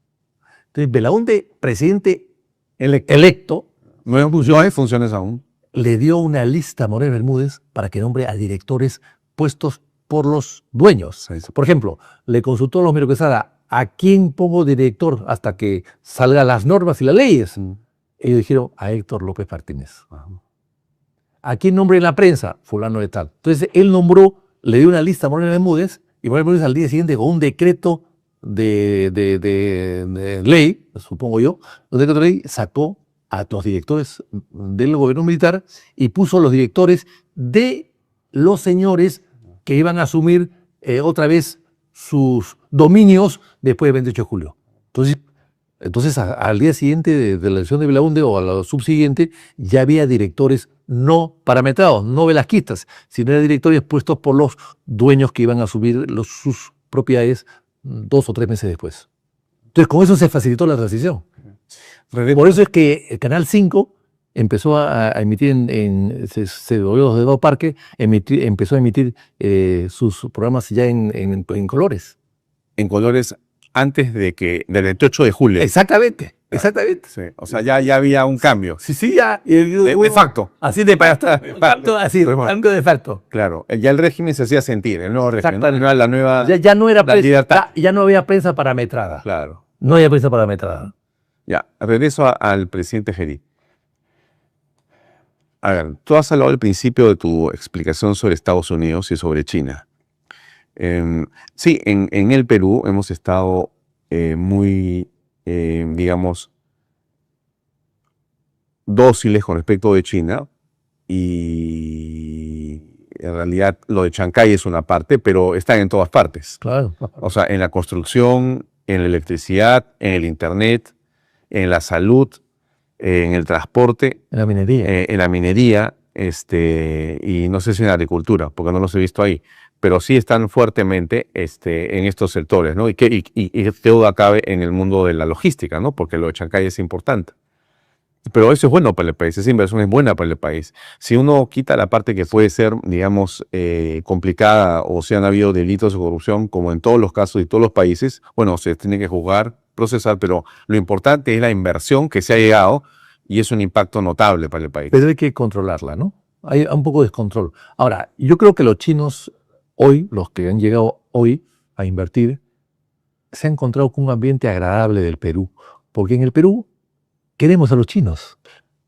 [SPEAKER 2] Entonces Belaúnde, presidente electo,
[SPEAKER 1] no hay funciones aún,
[SPEAKER 2] le dio una lista a Morales Bermúdez para que nombre a directores puestos por los dueños. Por ejemplo, le consultó a los Miro Quesada, ¿a quién pongo director hasta que salgan las normas y las leyes? Ellos dijeron a Héctor López Martínez. ¿A quién nombre en la prensa? Fulano de tal. Entonces él nombró, le dio una lista a Morales Bermúdez, y Morales Bermúdez al día siguiente con un decreto de ley, supongo yo, un decreto de ley sacó a los directores del gobierno militar y puso a los directores de los señores que iban a asumir otra vez sus dominios después del 28 de julio. Entonces al día siguiente de la elección de Belaúnde o a la subsiguiente ya había directores no parametrados, no velasquistas, sino eran directores puestos por los dueños que iban a asumir sus propiedades 2 o 3 meses después. Entonces con eso se facilitó la transición. Por eso es que el Canal 5 empezó a emitir, se volvió los dedos Parque, empezó a emitir sus programas ya en colores.
[SPEAKER 1] En colores antes del 28 de julio.
[SPEAKER 2] Exactamente.
[SPEAKER 1] Sí. O sea, ya había un cambio.
[SPEAKER 2] Sí, ya.
[SPEAKER 1] De facto.
[SPEAKER 2] Así de facto. Así, algo de facto.
[SPEAKER 1] Claro, ya el régimen se hacía sentir, el nuevo régimen. La nueva
[SPEAKER 2] ya no era libertad. Ya no había prensa parametrada.
[SPEAKER 1] Claro.
[SPEAKER 2] No había prensa parametrada.
[SPEAKER 1] Ya, regreso al presidente Gerí. A ver, tú has hablado al principio de tu explicación sobre Estados Unidos y sobre China. Sí, en el Perú hemos estado muy, digamos, dóciles con respecto de China, y en realidad lo de Chancay es una parte, pero están en todas partes.
[SPEAKER 2] Claro.
[SPEAKER 1] O sea, en la construcción, en la electricidad, en el internet, en la salud, en el transporte,
[SPEAKER 2] En la minería.
[SPEAKER 1] en la minería, y no sé si en la agricultura, porque no los he visto ahí, pero sí están fuertemente en estos sectores, ¿no? Y todo acabe en el mundo de la logística, ¿no? Porque lo de Chancay es importante. Pero eso es bueno para el país, esa inversión es buena para el país. Si uno quita la parte que puede ser, digamos, complicada, o si han habido delitos de corrupción, como en todos los casos y todos los países, bueno, se tiene que juzgar, procesar, pero lo importante es la inversión que se ha llegado, y es un impacto notable para el país.
[SPEAKER 2] Pero hay que controlarla, ¿no? Hay un poco de descontrol. Ahora, yo creo que los chinos hoy, los que han llegado hoy a invertir, se han encontrado con un ambiente agradable del Perú. Porque en el Perú queremos a los chinos.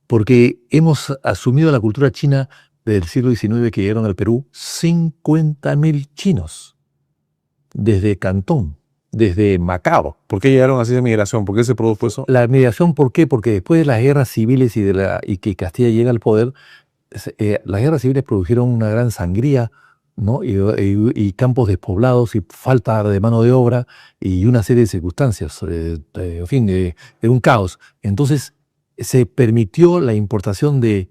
[SPEAKER 2] Porque hemos asumido la cultura china del siglo XIX, que llegaron al Perú 50.000 chinos. Desde Cantón, desde Macao.
[SPEAKER 1] ¿Por qué llegaron así de migración? ¿Por qué se produjo eso?
[SPEAKER 2] La migración, ¿por qué? Porque después de las guerras civiles y que Castilla llega al poder, las guerras civiles produjeron una gran sangría, ¿no? Y campos despoblados y falta de mano de obra y una serie de circunstancias. En fin, era un caos. Entonces se permitió la importación de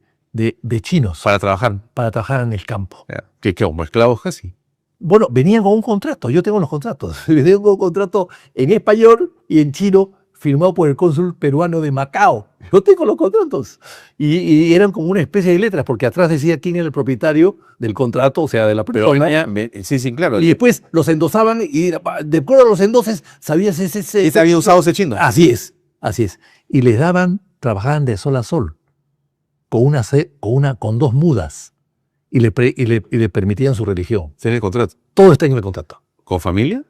[SPEAKER 2] chinos
[SPEAKER 1] Para trabajar.
[SPEAKER 2] en el campo.
[SPEAKER 1] ¿Qué? ¿Como esclavos casi?
[SPEAKER 2] Bueno, venían con un contrato. Yo tengo los contratos. Venían con un contrato en español y en chino, firmado por el cónsul peruano de Macao. Yo tengo los contratos. Y eran como una especie de letras, porque atrás decía quién era el propietario del contrato, o sea, de la persona.
[SPEAKER 1] Sí, claro.
[SPEAKER 2] Y después los endosaban y de acuerdo a los endoses sabías ese.
[SPEAKER 1] ¿Y había usado ese chino?
[SPEAKER 2] Así es. Y les trabajaban de sol a sol, con 2 mudas. Y le permitían su religión.
[SPEAKER 1] ¿Ese es el contrato?
[SPEAKER 2] Todo está en el contrato.
[SPEAKER 1] ¿Con familia?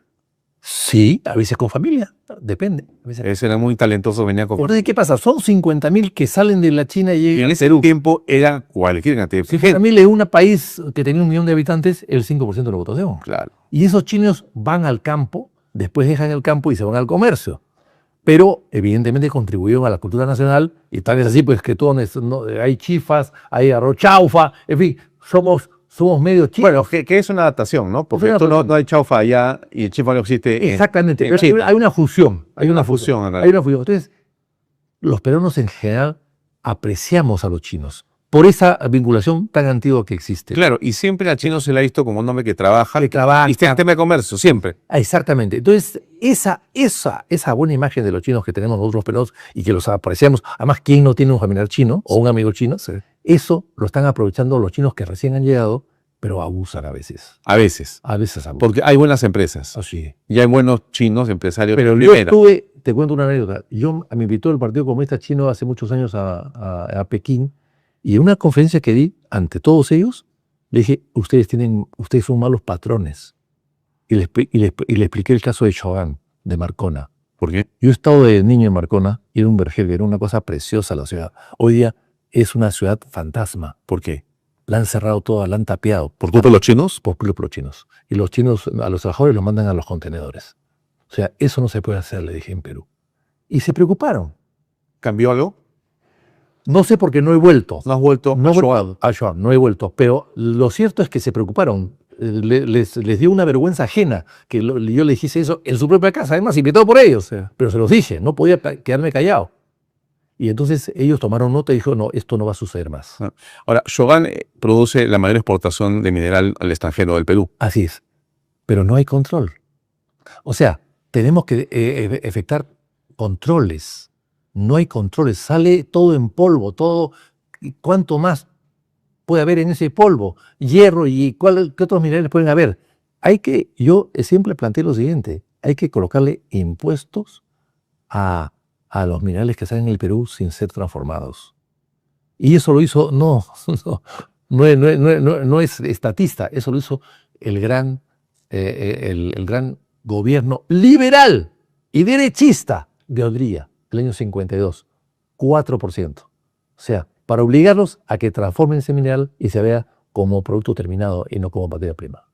[SPEAKER 2] Sí, a veces con familia, depende.
[SPEAKER 1] Ese era muy talentoso, venía con
[SPEAKER 2] Entonces, ¿qué pasa? Son 50.000 que salen de la China y
[SPEAKER 1] Y
[SPEAKER 2] llegan
[SPEAKER 1] en
[SPEAKER 2] a
[SPEAKER 1] ese
[SPEAKER 2] Perú.
[SPEAKER 1] tiempo era cualquier cantidad de gente.
[SPEAKER 2] 50.000 es un país que tenía 1 millón de habitantes, el 5% de la votación.
[SPEAKER 1] Claro.
[SPEAKER 2] Y esos chinos van al campo, después dejan el campo y se van al comercio. Pero evidentemente contribuyeron a la cultura nacional, y tal es así, pues que hay chifas, hay arroz chaufa, en fin, somos medio chinos.
[SPEAKER 1] Bueno, que es una adaptación, ¿no? Porque
[SPEAKER 2] Es una
[SPEAKER 1] no hay chaufa allá y el chifa no existe.
[SPEAKER 2] Exactamente,
[SPEAKER 1] en
[SPEAKER 2] pero
[SPEAKER 1] China.
[SPEAKER 2] hay una fusión.
[SPEAKER 1] Hay una fusión, en realidad.
[SPEAKER 2] Hay una fusión. Entonces, los peruanos en general apreciamos a los chinos por esa vinculación tan antigua que existe.
[SPEAKER 1] Claro, y siempre al chino se le ha visto como un hombre que trabaja.
[SPEAKER 2] Que trabaja.
[SPEAKER 1] Y está en tema de comercio, siempre.
[SPEAKER 2] Exactamente. Entonces, esa buena imagen de los chinos que tenemos nosotros los peruanos y que los apreciamos, además, ¿quién no tiene un familiar chino o un amigo chino?
[SPEAKER 1] Sí.
[SPEAKER 2] Eso lo están aprovechando los chinos que recién han llegado, pero abusan a veces.
[SPEAKER 1] A veces.
[SPEAKER 2] A veces abusan.
[SPEAKER 1] Porque hay buenas empresas.
[SPEAKER 2] Así es.
[SPEAKER 1] Y hay buenos chinos, empresarios.
[SPEAKER 2] Pero yo
[SPEAKER 1] primera.
[SPEAKER 2] te cuento una anécdota. Me invitó el Partido Comunista Chino hace muchos años a Pekín, y en una conferencia que di ante todos ellos, le dije, ustedes son malos patrones. Y le expliqué el caso de Shogan, de Marcona.
[SPEAKER 1] ¿Por qué?
[SPEAKER 2] Yo he estado de niño en Marcona, y era un vergel, era una cosa preciosa la ciudad. Hoy día es una ciudad fantasma.
[SPEAKER 1] ¿Por qué?
[SPEAKER 2] La han cerrado toda, la han tapiado.
[SPEAKER 1] ¿Por culpa de los chinos?
[SPEAKER 2] Por culpa de los chinos. Y los chinos a los trabajadores los mandan a los contenedores. O sea, eso no se puede hacer, le dije en Perú. Y se preocuparon.
[SPEAKER 1] ¿Cambió algo?
[SPEAKER 2] No sé por qué no he vuelto.
[SPEAKER 1] ¿No has vuelto
[SPEAKER 2] No
[SPEAKER 1] a
[SPEAKER 2] he vuelto
[SPEAKER 1] Shoah?
[SPEAKER 2] a Shoah, no he vuelto. Pero lo cierto es que se preocuparon. Les dio una vergüenza ajena que yo le dijese eso en su propia casa, además invitado por ellos. Pero se los dije, no podía quedarme callado. Y entonces ellos tomaron nota y dijeron, no, esto no va a suceder más.
[SPEAKER 1] Ahora, Shogan produce la mayor exportación de mineral al extranjero del Perú.
[SPEAKER 2] Así es. Pero no hay control. O sea, tenemos que efectuar controles. No hay controles. Sale todo en polvo, todo. ¿Cuánto más puede haber en ese polvo? Hierro y ¿qué otros minerales pueden haber? Yo siempre planteé lo siguiente. Hay que colocarle impuestos a los minerales que salen en el Perú sin ser transformados. Y eso lo hizo, no es estatista, eso lo hizo el gran gobierno liberal y derechista de Odría, el año 52, 4%. O sea, para obligarlos a que transformen ese mineral y se vea como producto terminado y no como materia prima.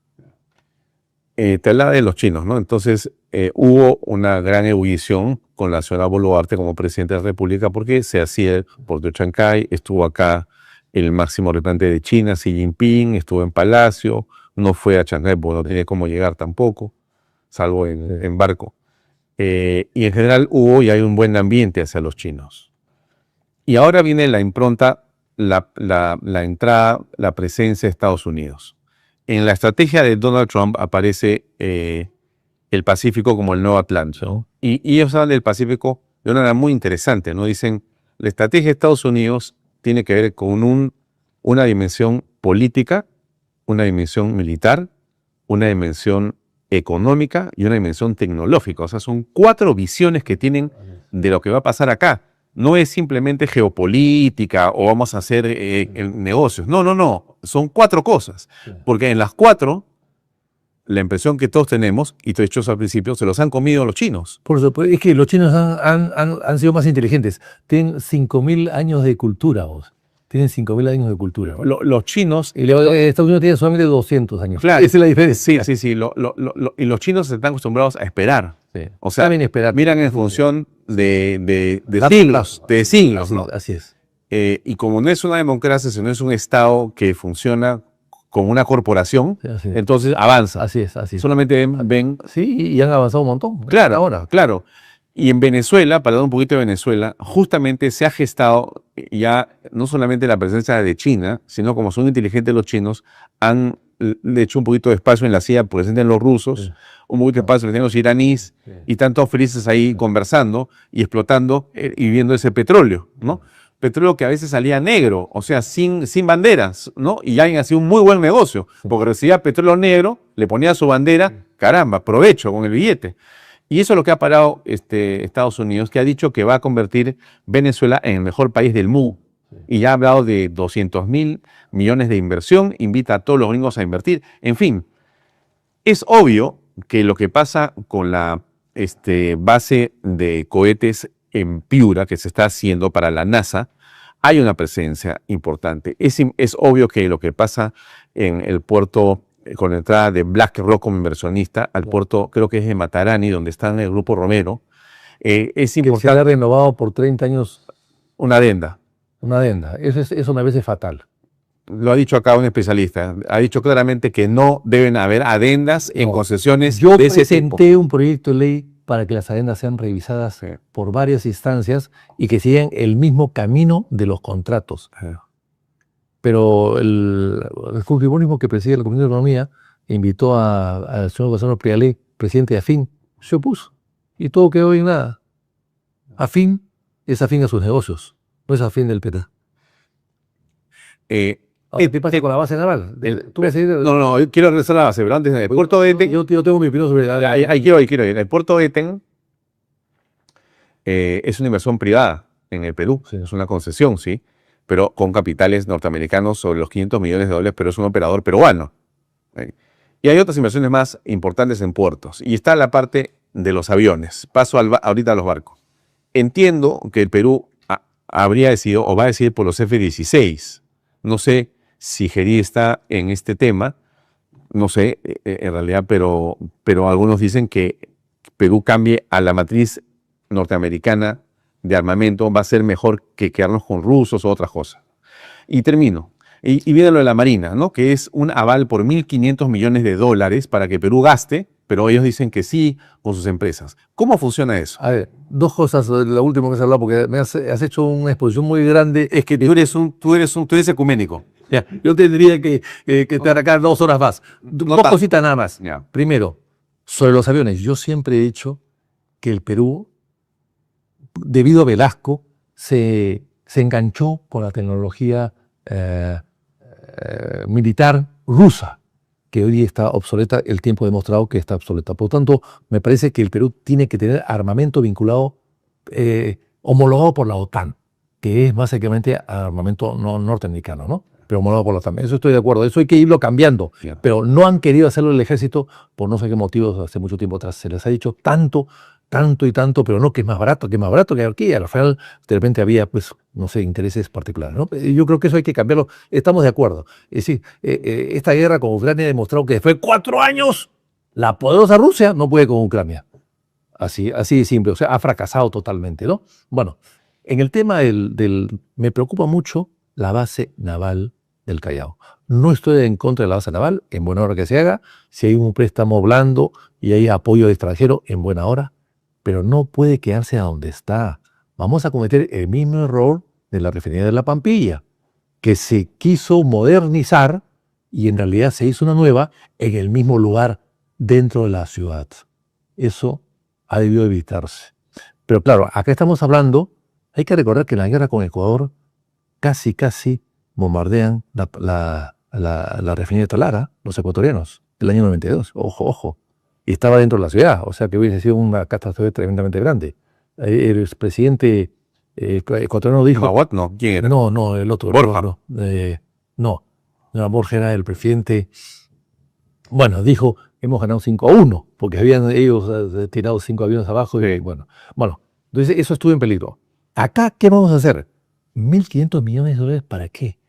[SPEAKER 1] Te hablaba de los chinos, ¿no? Entonces hubo una gran ebullición con la señora Boluarte como presidente de la República porque se hacía el puerto de Chancay, estuvo acá el máximo representante de China, Xi Jinping, estuvo en Palacio, no fue a Chancay porque no tenía cómo llegar tampoco, salvo en barco. Y en general hubo y hay un buen ambiente hacia los chinos. Y ahora viene la impronta, la entrada, la presencia de Estados Unidos. En la estrategia de Donald Trump aparece el Pacífico como el nuevo Atlántico, ¿no? Y ellos hablan del Pacífico de una manera muy interesante, ¿no? Dicen, la estrategia de Estados Unidos tiene que ver con una dimensión política, una dimensión militar, una dimensión económica y una dimensión tecnológica. O sea, son 4 visiones que tienen de lo que va a pasar acá. No es simplemente geopolítica o vamos a hacer negocios. No, no, no. Son 4 cosas. Porque en las 4, la impresión que todos tenemos, y te he dicho al principio, se los han comido los chinos.
[SPEAKER 2] Por eso, es que los chinos han sido más inteligentes. Tienen 5.000 años de cultura, vos. Tienen 5.000 años de cultura.
[SPEAKER 1] Los chinos...
[SPEAKER 2] Y Estados Unidos tiene solamente 200 años.
[SPEAKER 1] Claro.
[SPEAKER 2] Esa es la diferencia.
[SPEAKER 1] Sí. Y los chinos están acostumbrados a esperar.
[SPEAKER 2] Sí.
[SPEAKER 1] O sea,
[SPEAKER 2] esperar.
[SPEAKER 1] miran en función de siglos. De siglos, ¿no?
[SPEAKER 2] Así es.
[SPEAKER 1] Y como no es una democracia, sino es un Estado que funciona como una corporación,
[SPEAKER 2] Sí,
[SPEAKER 1] entonces avanza.
[SPEAKER 2] Así es.
[SPEAKER 1] Solamente ven...
[SPEAKER 2] Sí, y han avanzado un montón.
[SPEAKER 1] Claro,
[SPEAKER 2] ahora.
[SPEAKER 1] Claro. Y en Venezuela, para hablar un poquito de Venezuela, justamente se ha gestado ya no solamente la presencia de China, sino como son inteligentes los chinos, han hecho un poquito de espacio en la CIA porque sienten los rusos, un poquito de espacio en los iraníes, y están todos felices ahí conversando y explotando y viendo ese petróleo, ¿no? Petróleo que a veces salía negro, o sea, sin banderas, ¿no? Y alguien hacía un muy buen negocio, porque recibía petróleo negro, le ponía su bandera, caramba, provecho con el billete. Y eso es lo que ha parado Estados Unidos, que ha dicho que va a convertir Venezuela en el mejor país del mundo. Y ya ha hablado de 200.000 millones de inversión, invita a todos los gringos a invertir. En fin, es obvio que lo que pasa con la base de cohetes en Piura, que se está haciendo para la NASA, hay una presencia importante. Es obvio que lo que pasa en el puerto con la entrada de BlackRock como inversionista al puerto, creo que es de Matarani, donde está el grupo Romero, es importante.
[SPEAKER 2] Que se ha renovado por 30 años.
[SPEAKER 1] Una adenda.
[SPEAKER 2] Una adenda. Eso me parece fatal.
[SPEAKER 1] Lo ha dicho acá un especialista. Ha dicho claramente que no deben haber adendas en concesiones
[SPEAKER 2] Yo
[SPEAKER 1] de ese tipo.
[SPEAKER 2] presenté un proyecto de ley para que las adendas sean revisadas por varias instancias y que sigan el mismo camino de los contratos. Pero el fujimorismo que preside la Comisión de Economía invitó al señor Gonzalo Prialé, presidente de AFIN, se opuso. Y todo quedó en nada. AFIN es afín a sus negocios, no es afín del PETA.
[SPEAKER 1] ¿Qué
[SPEAKER 2] pasa con la base naval?
[SPEAKER 1] No, yo quiero regresar a la base, pero antes el puerto de Eten...
[SPEAKER 2] Yo tengo mi opinión sobre...
[SPEAKER 1] Quiero ir. El puerto de Eten es una inversión privada en el Perú, es una concesión, sí, pero con capitales norteamericanos sobre los $500 millones, pero es un operador peruano. Y hay otras inversiones más importantes en puertos. Y está la parte de los aviones. Paso ahorita a los barcos. Entiendo que el Perú habría decidido o va a decidir por los F-16. No sé si Gerí está en este tema, no sé en realidad, pero algunos dicen que Perú cambie a la matriz norteamericana de armamento, va a ser mejor que quedarnos con rusos o otras cosas. Y termino. Y viene lo de la Marina, ¿no? Que es un aval por $1.500 millones para que Perú gaste, pero ellos dicen que sí con sus empresas. ¿Cómo funciona eso?
[SPEAKER 2] A ver, 2 cosas, lo último que has hablado, porque me has hecho una exposición muy grande.
[SPEAKER 1] Es que tú eres ecuménico.
[SPEAKER 2] Ya, yo tendría que estar acá 2 horas más. Dos cositas nada más.
[SPEAKER 1] Ya.
[SPEAKER 2] Primero, sobre los aviones. Yo siempre he dicho que el Perú, debido a Velasco, se enganchó con la tecnología militar rusa, que hoy está obsoleta. El tiempo ha demostrado que está obsoleta. Por lo tanto, me parece que el Perú tiene que tener armamento vinculado, homologado por la OTAN, que es básicamente armamento norteamericano, ¿no? Pero homologado por la OTAN. Eso estoy de acuerdo. Eso hay que irlo cambiando. Pero no han querido hacerlo el ejército por no sé qué motivos. Hace mucho tiempo atrás se les ha dicho tanto tanto y tanto, pero no que es más barato que aquí. Al final, de repente había, pues, no sé, intereses particulares, ¿no? Yo creo que eso hay que cambiarlo. Estamos de acuerdo. Es decir, esta guerra con Ucrania ha demostrado que después de 4 años, la poderosa Rusia no puede con Ucrania. Así de simple. O sea, ha fracasado totalmente, ¿no? Bueno, en el tema me preocupa mucho la base naval del Callao. No estoy en contra de la base naval, en buena hora que se haga. Si hay un préstamo blando y hay apoyo de extranjero, en buena hora. Pero no puede quedarse a donde está. Vamos a cometer el mismo error de la refinería de La Pampilla, que se quiso modernizar y en realidad se hizo una nueva en el mismo lugar dentro de la ciudad. Eso ha debido evitarse. Pero claro, acá estamos hablando, hay que recordar que en la guerra con Ecuador casi bombardean la refinería de Talara, los ecuatorianos, el año 92. Ojo. Y estaba dentro de la ciudad, o sea que hubiese sido una catástrofe tremendamente grande. El presidente ecuatoriano dijo...
[SPEAKER 1] ¿Maguat? No, ¿quién era?
[SPEAKER 2] No, el otro.
[SPEAKER 1] Borja.
[SPEAKER 2] No, Borja era el presidente. Bueno, dijo, hemos ganado 5-1, porque habían ellos tirado 5 aviones abajo. Y, bueno, entonces eso estuvo en peligro. Acá, ¿qué vamos a hacer? $1.500 millones, ¿para qué?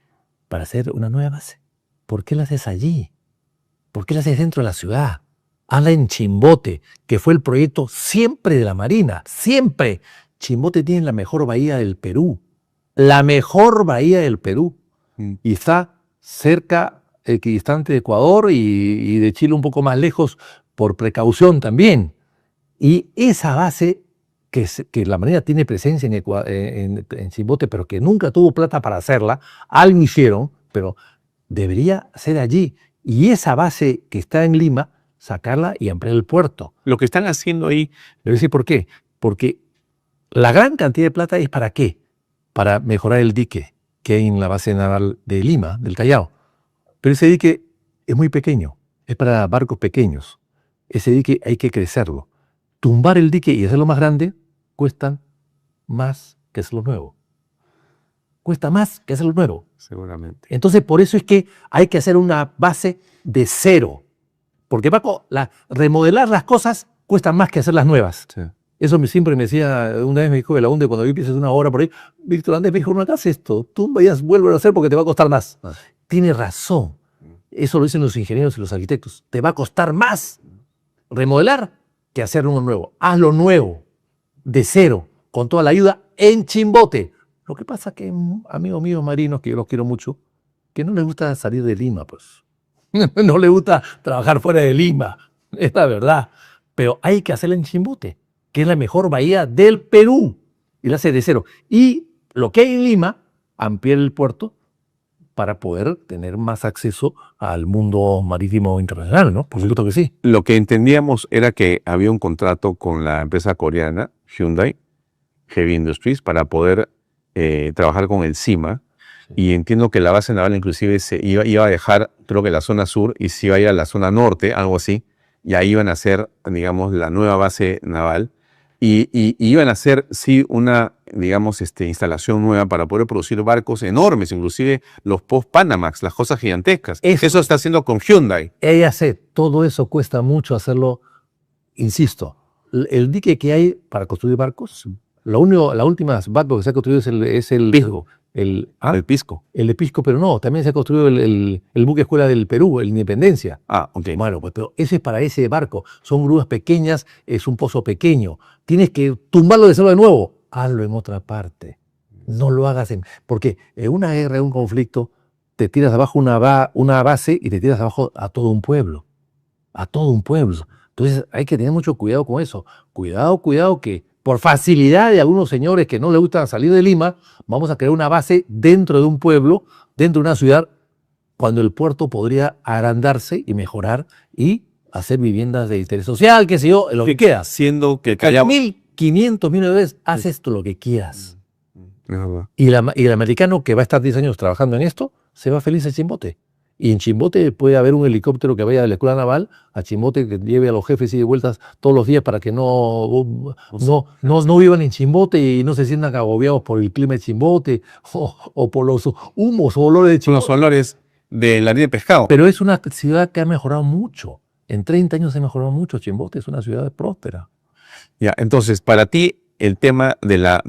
[SPEAKER 2] Para hacer una nueva base. ¿Por qué la haces allí? ¿Por qué la haces dentro de la ciudad? Hazla en Chimbote, que fue el proyecto siempre de la Marina, siempre. Chimbote tiene la mejor bahía del Perú, la mejor bahía del Perú. Y está cerca, equidistante de Ecuador y de Chile un poco más lejos por precaución también. Y esa base que la Marina tiene presencia en Chimbote, pero que nunca tuvo plata para hacerla, algo hicieron, pero debería ser allí. Y esa base que está en Lima, sacarla y ampliar el puerto.
[SPEAKER 1] Lo que están haciendo ahí...
[SPEAKER 2] Le voy a decir por qué. Porque la gran cantidad de plata es ¿para qué? Para mejorar el dique que hay en la base naval de Lima, del Callao. Pero ese dique es muy pequeño, es para barcos pequeños. Ese dique hay que crecerlo. Tumbar el dique y hacerlo más grande cuesta más que hacerlo nuevo. Cuesta más que hacerlo nuevo.
[SPEAKER 1] Seguramente.
[SPEAKER 2] Entonces, por eso es que hay que hacer una base de cero. Porque, Paco, remodelar las cosas cuesta más que hacerlas nuevas.
[SPEAKER 1] Sí.
[SPEAKER 2] Eso siempre me decía, una vez me dijo de la UNDE, cuando yo empieces una obra por ahí, Víctor Andrés me dijo, no hagas esto, tú vayas, vuelve a hacer porque te va a costar más. Tiene razón. Eso lo dicen los ingenieros y los arquitectos. Te va a costar más remodelar que hacer uno nuevo. Hazlo nuevo, de cero, con toda la ayuda, en Chimbote. Lo que pasa que, amigos míos marinos, que yo los quiero mucho, que no les gusta salir de Lima, pues. No les gusta trabajar fuera de Lima, es la verdad. Pero hay que hacerla en Chimbote, que es la mejor bahía del Perú. Y la hace de cero. Y lo que hay en Lima, ampliar el puerto para poder tener más acceso al mundo marítimo internacional, ¿no? Por supuesto que sí.
[SPEAKER 1] Lo que entendíamos era que había un contrato con la empresa coreana, Hyundai, Heavy Industries, para poder trabajar con el CIMA. Sí. Y entiendo que la base naval inclusive iba a dejar, creo que la zona sur, y se iba a ir a la zona norte, algo así. Y ahí iban a hacer, digamos, la nueva base naval. Y iban a hacer, sí, una, digamos, instalación nueva para poder producir barcos enormes, inclusive los post-Panamax, las cosas gigantescas. Eso está haciendo con Hyundai.
[SPEAKER 2] Ella sé, todo eso cuesta mucho hacerlo, insisto. El dique que hay para construir barcos, la última barco que se ha construido es el
[SPEAKER 1] Pisco.
[SPEAKER 2] El
[SPEAKER 1] Pisco.
[SPEAKER 2] El de Pisco, pero no, también se ha construido el buque escuela del Perú, el Independencia.
[SPEAKER 1] Ah, ok.
[SPEAKER 2] Bueno, pues pero ese es para ese barco. Son grúas pequeñas, es un pozo pequeño. Tienes que tumbarlo y hacerlo de nuevo. Hazlo en otra parte. No lo hagas porque en una guerra, en un conflicto, te tiras abajo una base y te tiras abajo a todo un pueblo. A todo un pueblo. Entonces hay que tener mucho cuidado con eso. Cuidado que por facilidad de algunos señores que no les gusta salir de Lima, vamos a crear una base dentro de un pueblo, dentro de una ciudad, cuando el puerto podría agrandarse y mejorar y hacer viviendas de interés social, qué sé yo, lo que quieras.
[SPEAKER 1] Siendo que Callao...
[SPEAKER 2] 1.500 millones de veces, haz esto lo que quieras.
[SPEAKER 1] Es verdad.
[SPEAKER 2] Y el americano que va a estar 10 años trabajando en esto, se va feliz a Chimbote. Y en Chimbote puede haber un helicóptero que vaya de la escuela naval a Chimbote, que lleve a los jefes y de vueltas todos los días para que no vivan en Chimbote y no se sientan agobiados por el clima de Chimbote o por los humos o olores de Chimbote.
[SPEAKER 1] Los olores de la harina de pescado.
[SPEAKER 2] Pero es una ciudad que ha mejorado mucho. En 30 años se ha mejorado mucho. Chimbote es una ciudad próspera.
[SPEAKER 1] Ya, entonces, para ti, el tema de la,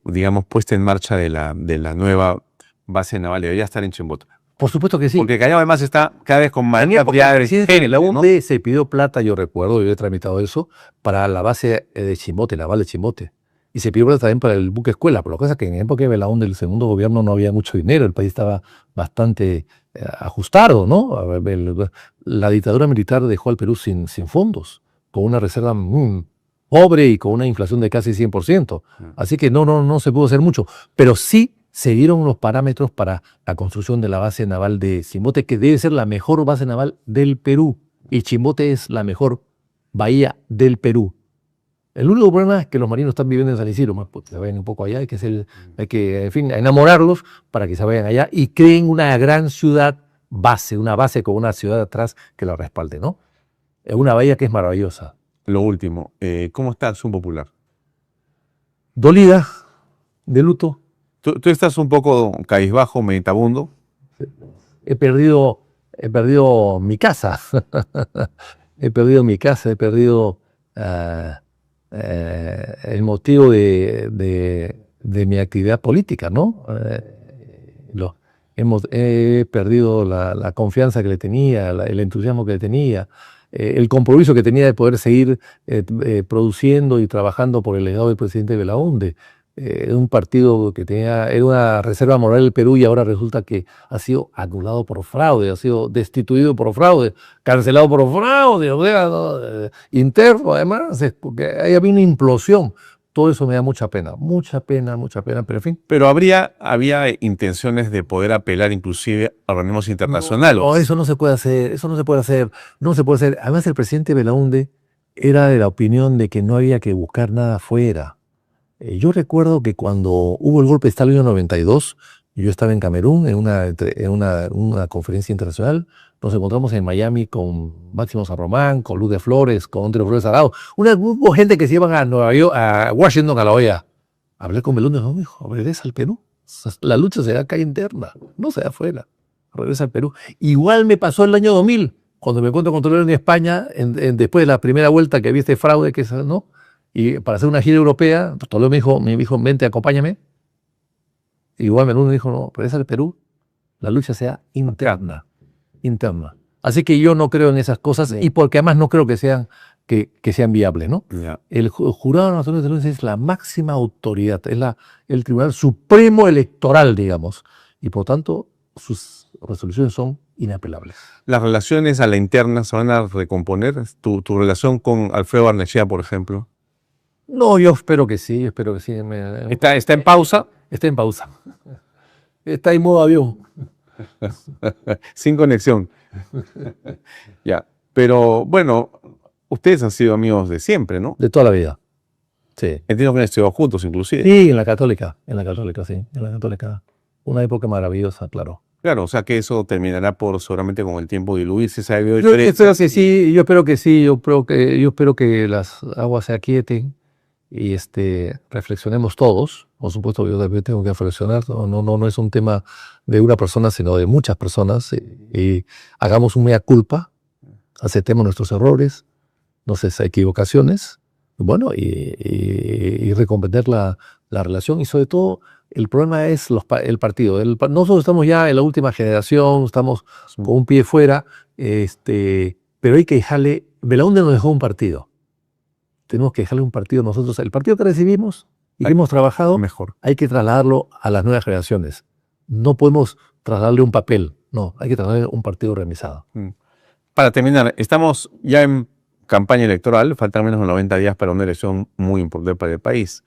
[SPEAKER 1] digamos, puesta en marcha de la nueva base naval debería estar en Chimbote.
[SPEAKER 2] Por supuesto que sí.
[SPEAKER 1] Porque Callao además está cada vez con más cantidad
[SPEAKER 2] de la UND se pidió plata, yo recuerdo, yo he tramitado eso, para la base de Chimbote, naval de Chimbote. Y se pidió plata también para el buque escuela, por lo que pasa es que en la época de Belaúnde, del segundo gobierno, no había mucho dinero, el país estaba bastante ajustado, ¿no? La dictadura militar dejó al Perú sin fondos, con una reserva pobre y con una inflación de casi 100%. Así que no se pudo hacer mucho, pero sí se dieron los parámetros para la construcción de la base naval de Chimbote, que debe ser la mejor base naval del Perú. Y Chimbote es la mejor bahía del Perú. El único problema es que los marinos están viviendo en San Isidro, más pues se vayan un poco allá, hay que, en fin, enamorarlos para que se vayan allá y creen una gran ciudad base, una base con una ciudad atrás que la respalde, ¿no? Es una bahía que es maravillosa.
[SPEAKER 1] Lo último, ¿cómo está Acción Popular?
[SPEAKER 2] Dolida, de luto.
[SPEAKER 1] ¿Tú estás un poco cabizbajo, meditabundo?
[SPEAKER 2] He perdido mi casa. He perdido mi casa, he perdido el motivo de mi actividad política, ¿no? He perdido la confianza que le tenía, el entusiasmo que le tenía, el compromiso que tenía de poder seguir produciendo y trabajando por el legado del presidente Belaúnde. Un partido que era una reserva moral del Perú y ahora resulta que ha sido anulado por fraude, ha sido destituido por fraude, cancelado por fraude, o sea, interno además, porque ahí había una implosión. Todo eso me da mucha pena, pero en fin.
[SPEAKER 1] Pero había intenciones de poder apelar inclusive a organismos internacionales.
[SPEAKER 2] No, eso no se puede hacer, no se puede hacer. Además, el presidente Belaúnde era de la opinión de que no había que buscar nada afuera. Yo recuerdo que cuando hubo el golpe de Estado en el año 92, yo estaba en Camerún en una conferencia internacional. Nos encontramos en Miami con Máximo San Román, con Luz de Flores, con Andrés Flores Arao. Hubo gente que se iban a Nueva York, a Washington, a la OEA. Hablé con Belaúnde, no, hijo, regresa al Perú. La lucha se da acá interna, no se da afuera. Regresa al Perú. Igual me pasó el año 2000, cuando me encuentro con Toledo en España, después de la primera vuelta que había este fraude, ¿no? Y para hacer una gira europea, Toledo me dijo, vente, acompáñame. Igual Belaúnde me dijo, no, regresa al Perú, la lucha sea interna. Así que yo no creo en esas cosas, sí. Y porque además no creo que sean viables, ¿no?
[SPEAKER 1] Yeah.
[SPEAKER 2] El Jurado Nacional de Elecciones es la máxima autoridad, es el Tribunal Supremo Electoral, digamos, y por tanto sus resoluciones son inapelables.
[SPEAKER 1] ¿Las relaciones a la interna se van a recomponer? ¿Tu relación con Alfredo Barnechea, por ejemplo?
[SPEAKER 2] No, yo espero que sí,
[SPEAKER 1] ¿Está en pausa?
[SPEAKER 2] Está en pausa. Está en modo avión.
[SPEAKER 1] Sin conexión. Ya. Pero bueno, ustedes han sido amigos de siempre, ¿no?
[SPEAKER 2] De toda la vida. Sí.
[SPEAKER 1] Entiendo que han estudiado juntos, inclusive.
[SPEAKER 2] Sí, en la Católica, sí. Una época maravillosa, claro.
[SPEAKER 1] Claro, o sea que eso terminará por seguramente con el tiempo diluirse.
[SPEAKER 2] Yo espero que sí, yo espero que las aguas se aquieten y reflexionemos todos. Por supuesto, yo también tengo que reflexionar. No es un tema de una persona, sino de muchas personas. Y hagamos un mea culpa, aceptemos nuestros errores, nuestras equivocaciones, bueno, y recomponer la relación. Y sobre todo, el problema es el partido. Nosotros estamos ya en la última generación, estamos con un pie fuera, pero hay que dejarle. Belaúnde nos dejó un partido. Tenemos que dejarle un partido nosotros. El partido que recibimos y que hemos trabajado,
[SPEAKER 1] mejor.
[SPEAKER 2] Hay que trasladarlo a las nuevas generaciones. No podemos trasladarle un papel, no, hay que trasladarle un partido remisado.
[SPEAKER 1] Para terminar, estamos ya en campaña electoral, faltan menos de 90 días para una elección muy importante para el país.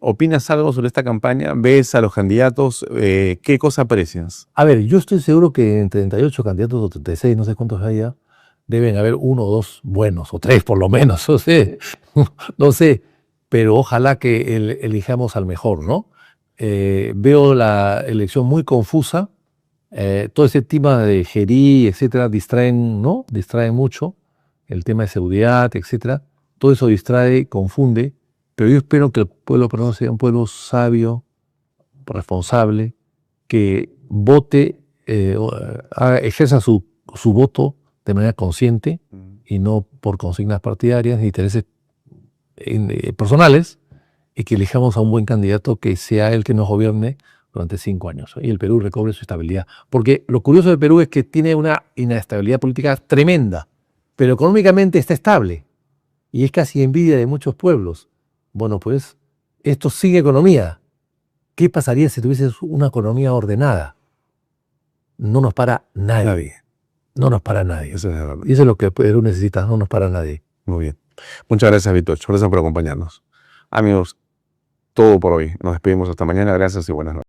[SPEAKER 1] ¿Opinas algo sobre esta campaña? ¿Ves a los candidatos? ¿Qué cosa aprecias?
[SPEAKER 2] A ver, yo estoy seguro que en 38 candidatos o 36, no sé cuántos haya, deben haber 1 o 2 buenos, o 3 por lo menos, no sé, pero ojalá que elijamos al mejor, ¿no? Veo la elección muy confusa, todo ese tema de Gerí, etcétera, distraen mucho, el tema de seguridad, etcétera, todo eso distrae, confunde, pero yo espero que el pueblo peruano sea un pueblo sabio, responsable, que vote, ejerza su voto de manera consciente y no por consignas partidarias ni intereses personales y que elijamos a un buen candidato que sea el que nos gobierne durante 5 años y el Perú recobre su estabilidad. Porque lo curioso de Perú es que tiene una inestabilidad política tremenda, pero económicamente está estable y es casi envidia de muchos pueblos. Bueno, pues esto sin economía. ¿Qué pasaría si tuviese una economía ordenada? No nos para nadie. No nos para nadie.
[SPEAKER 1] Eso es verdad.
[SPEAKER 2] Y eso es lo que Perú necesita, no nos para nadie.
[SPEAKER 1] Muy bien. Muchas gracias, Vitocho. Gracias por acompañarnos. Amigos, todo por hoy. Nos despedimos hasta mañana. Gracias y buenas noches.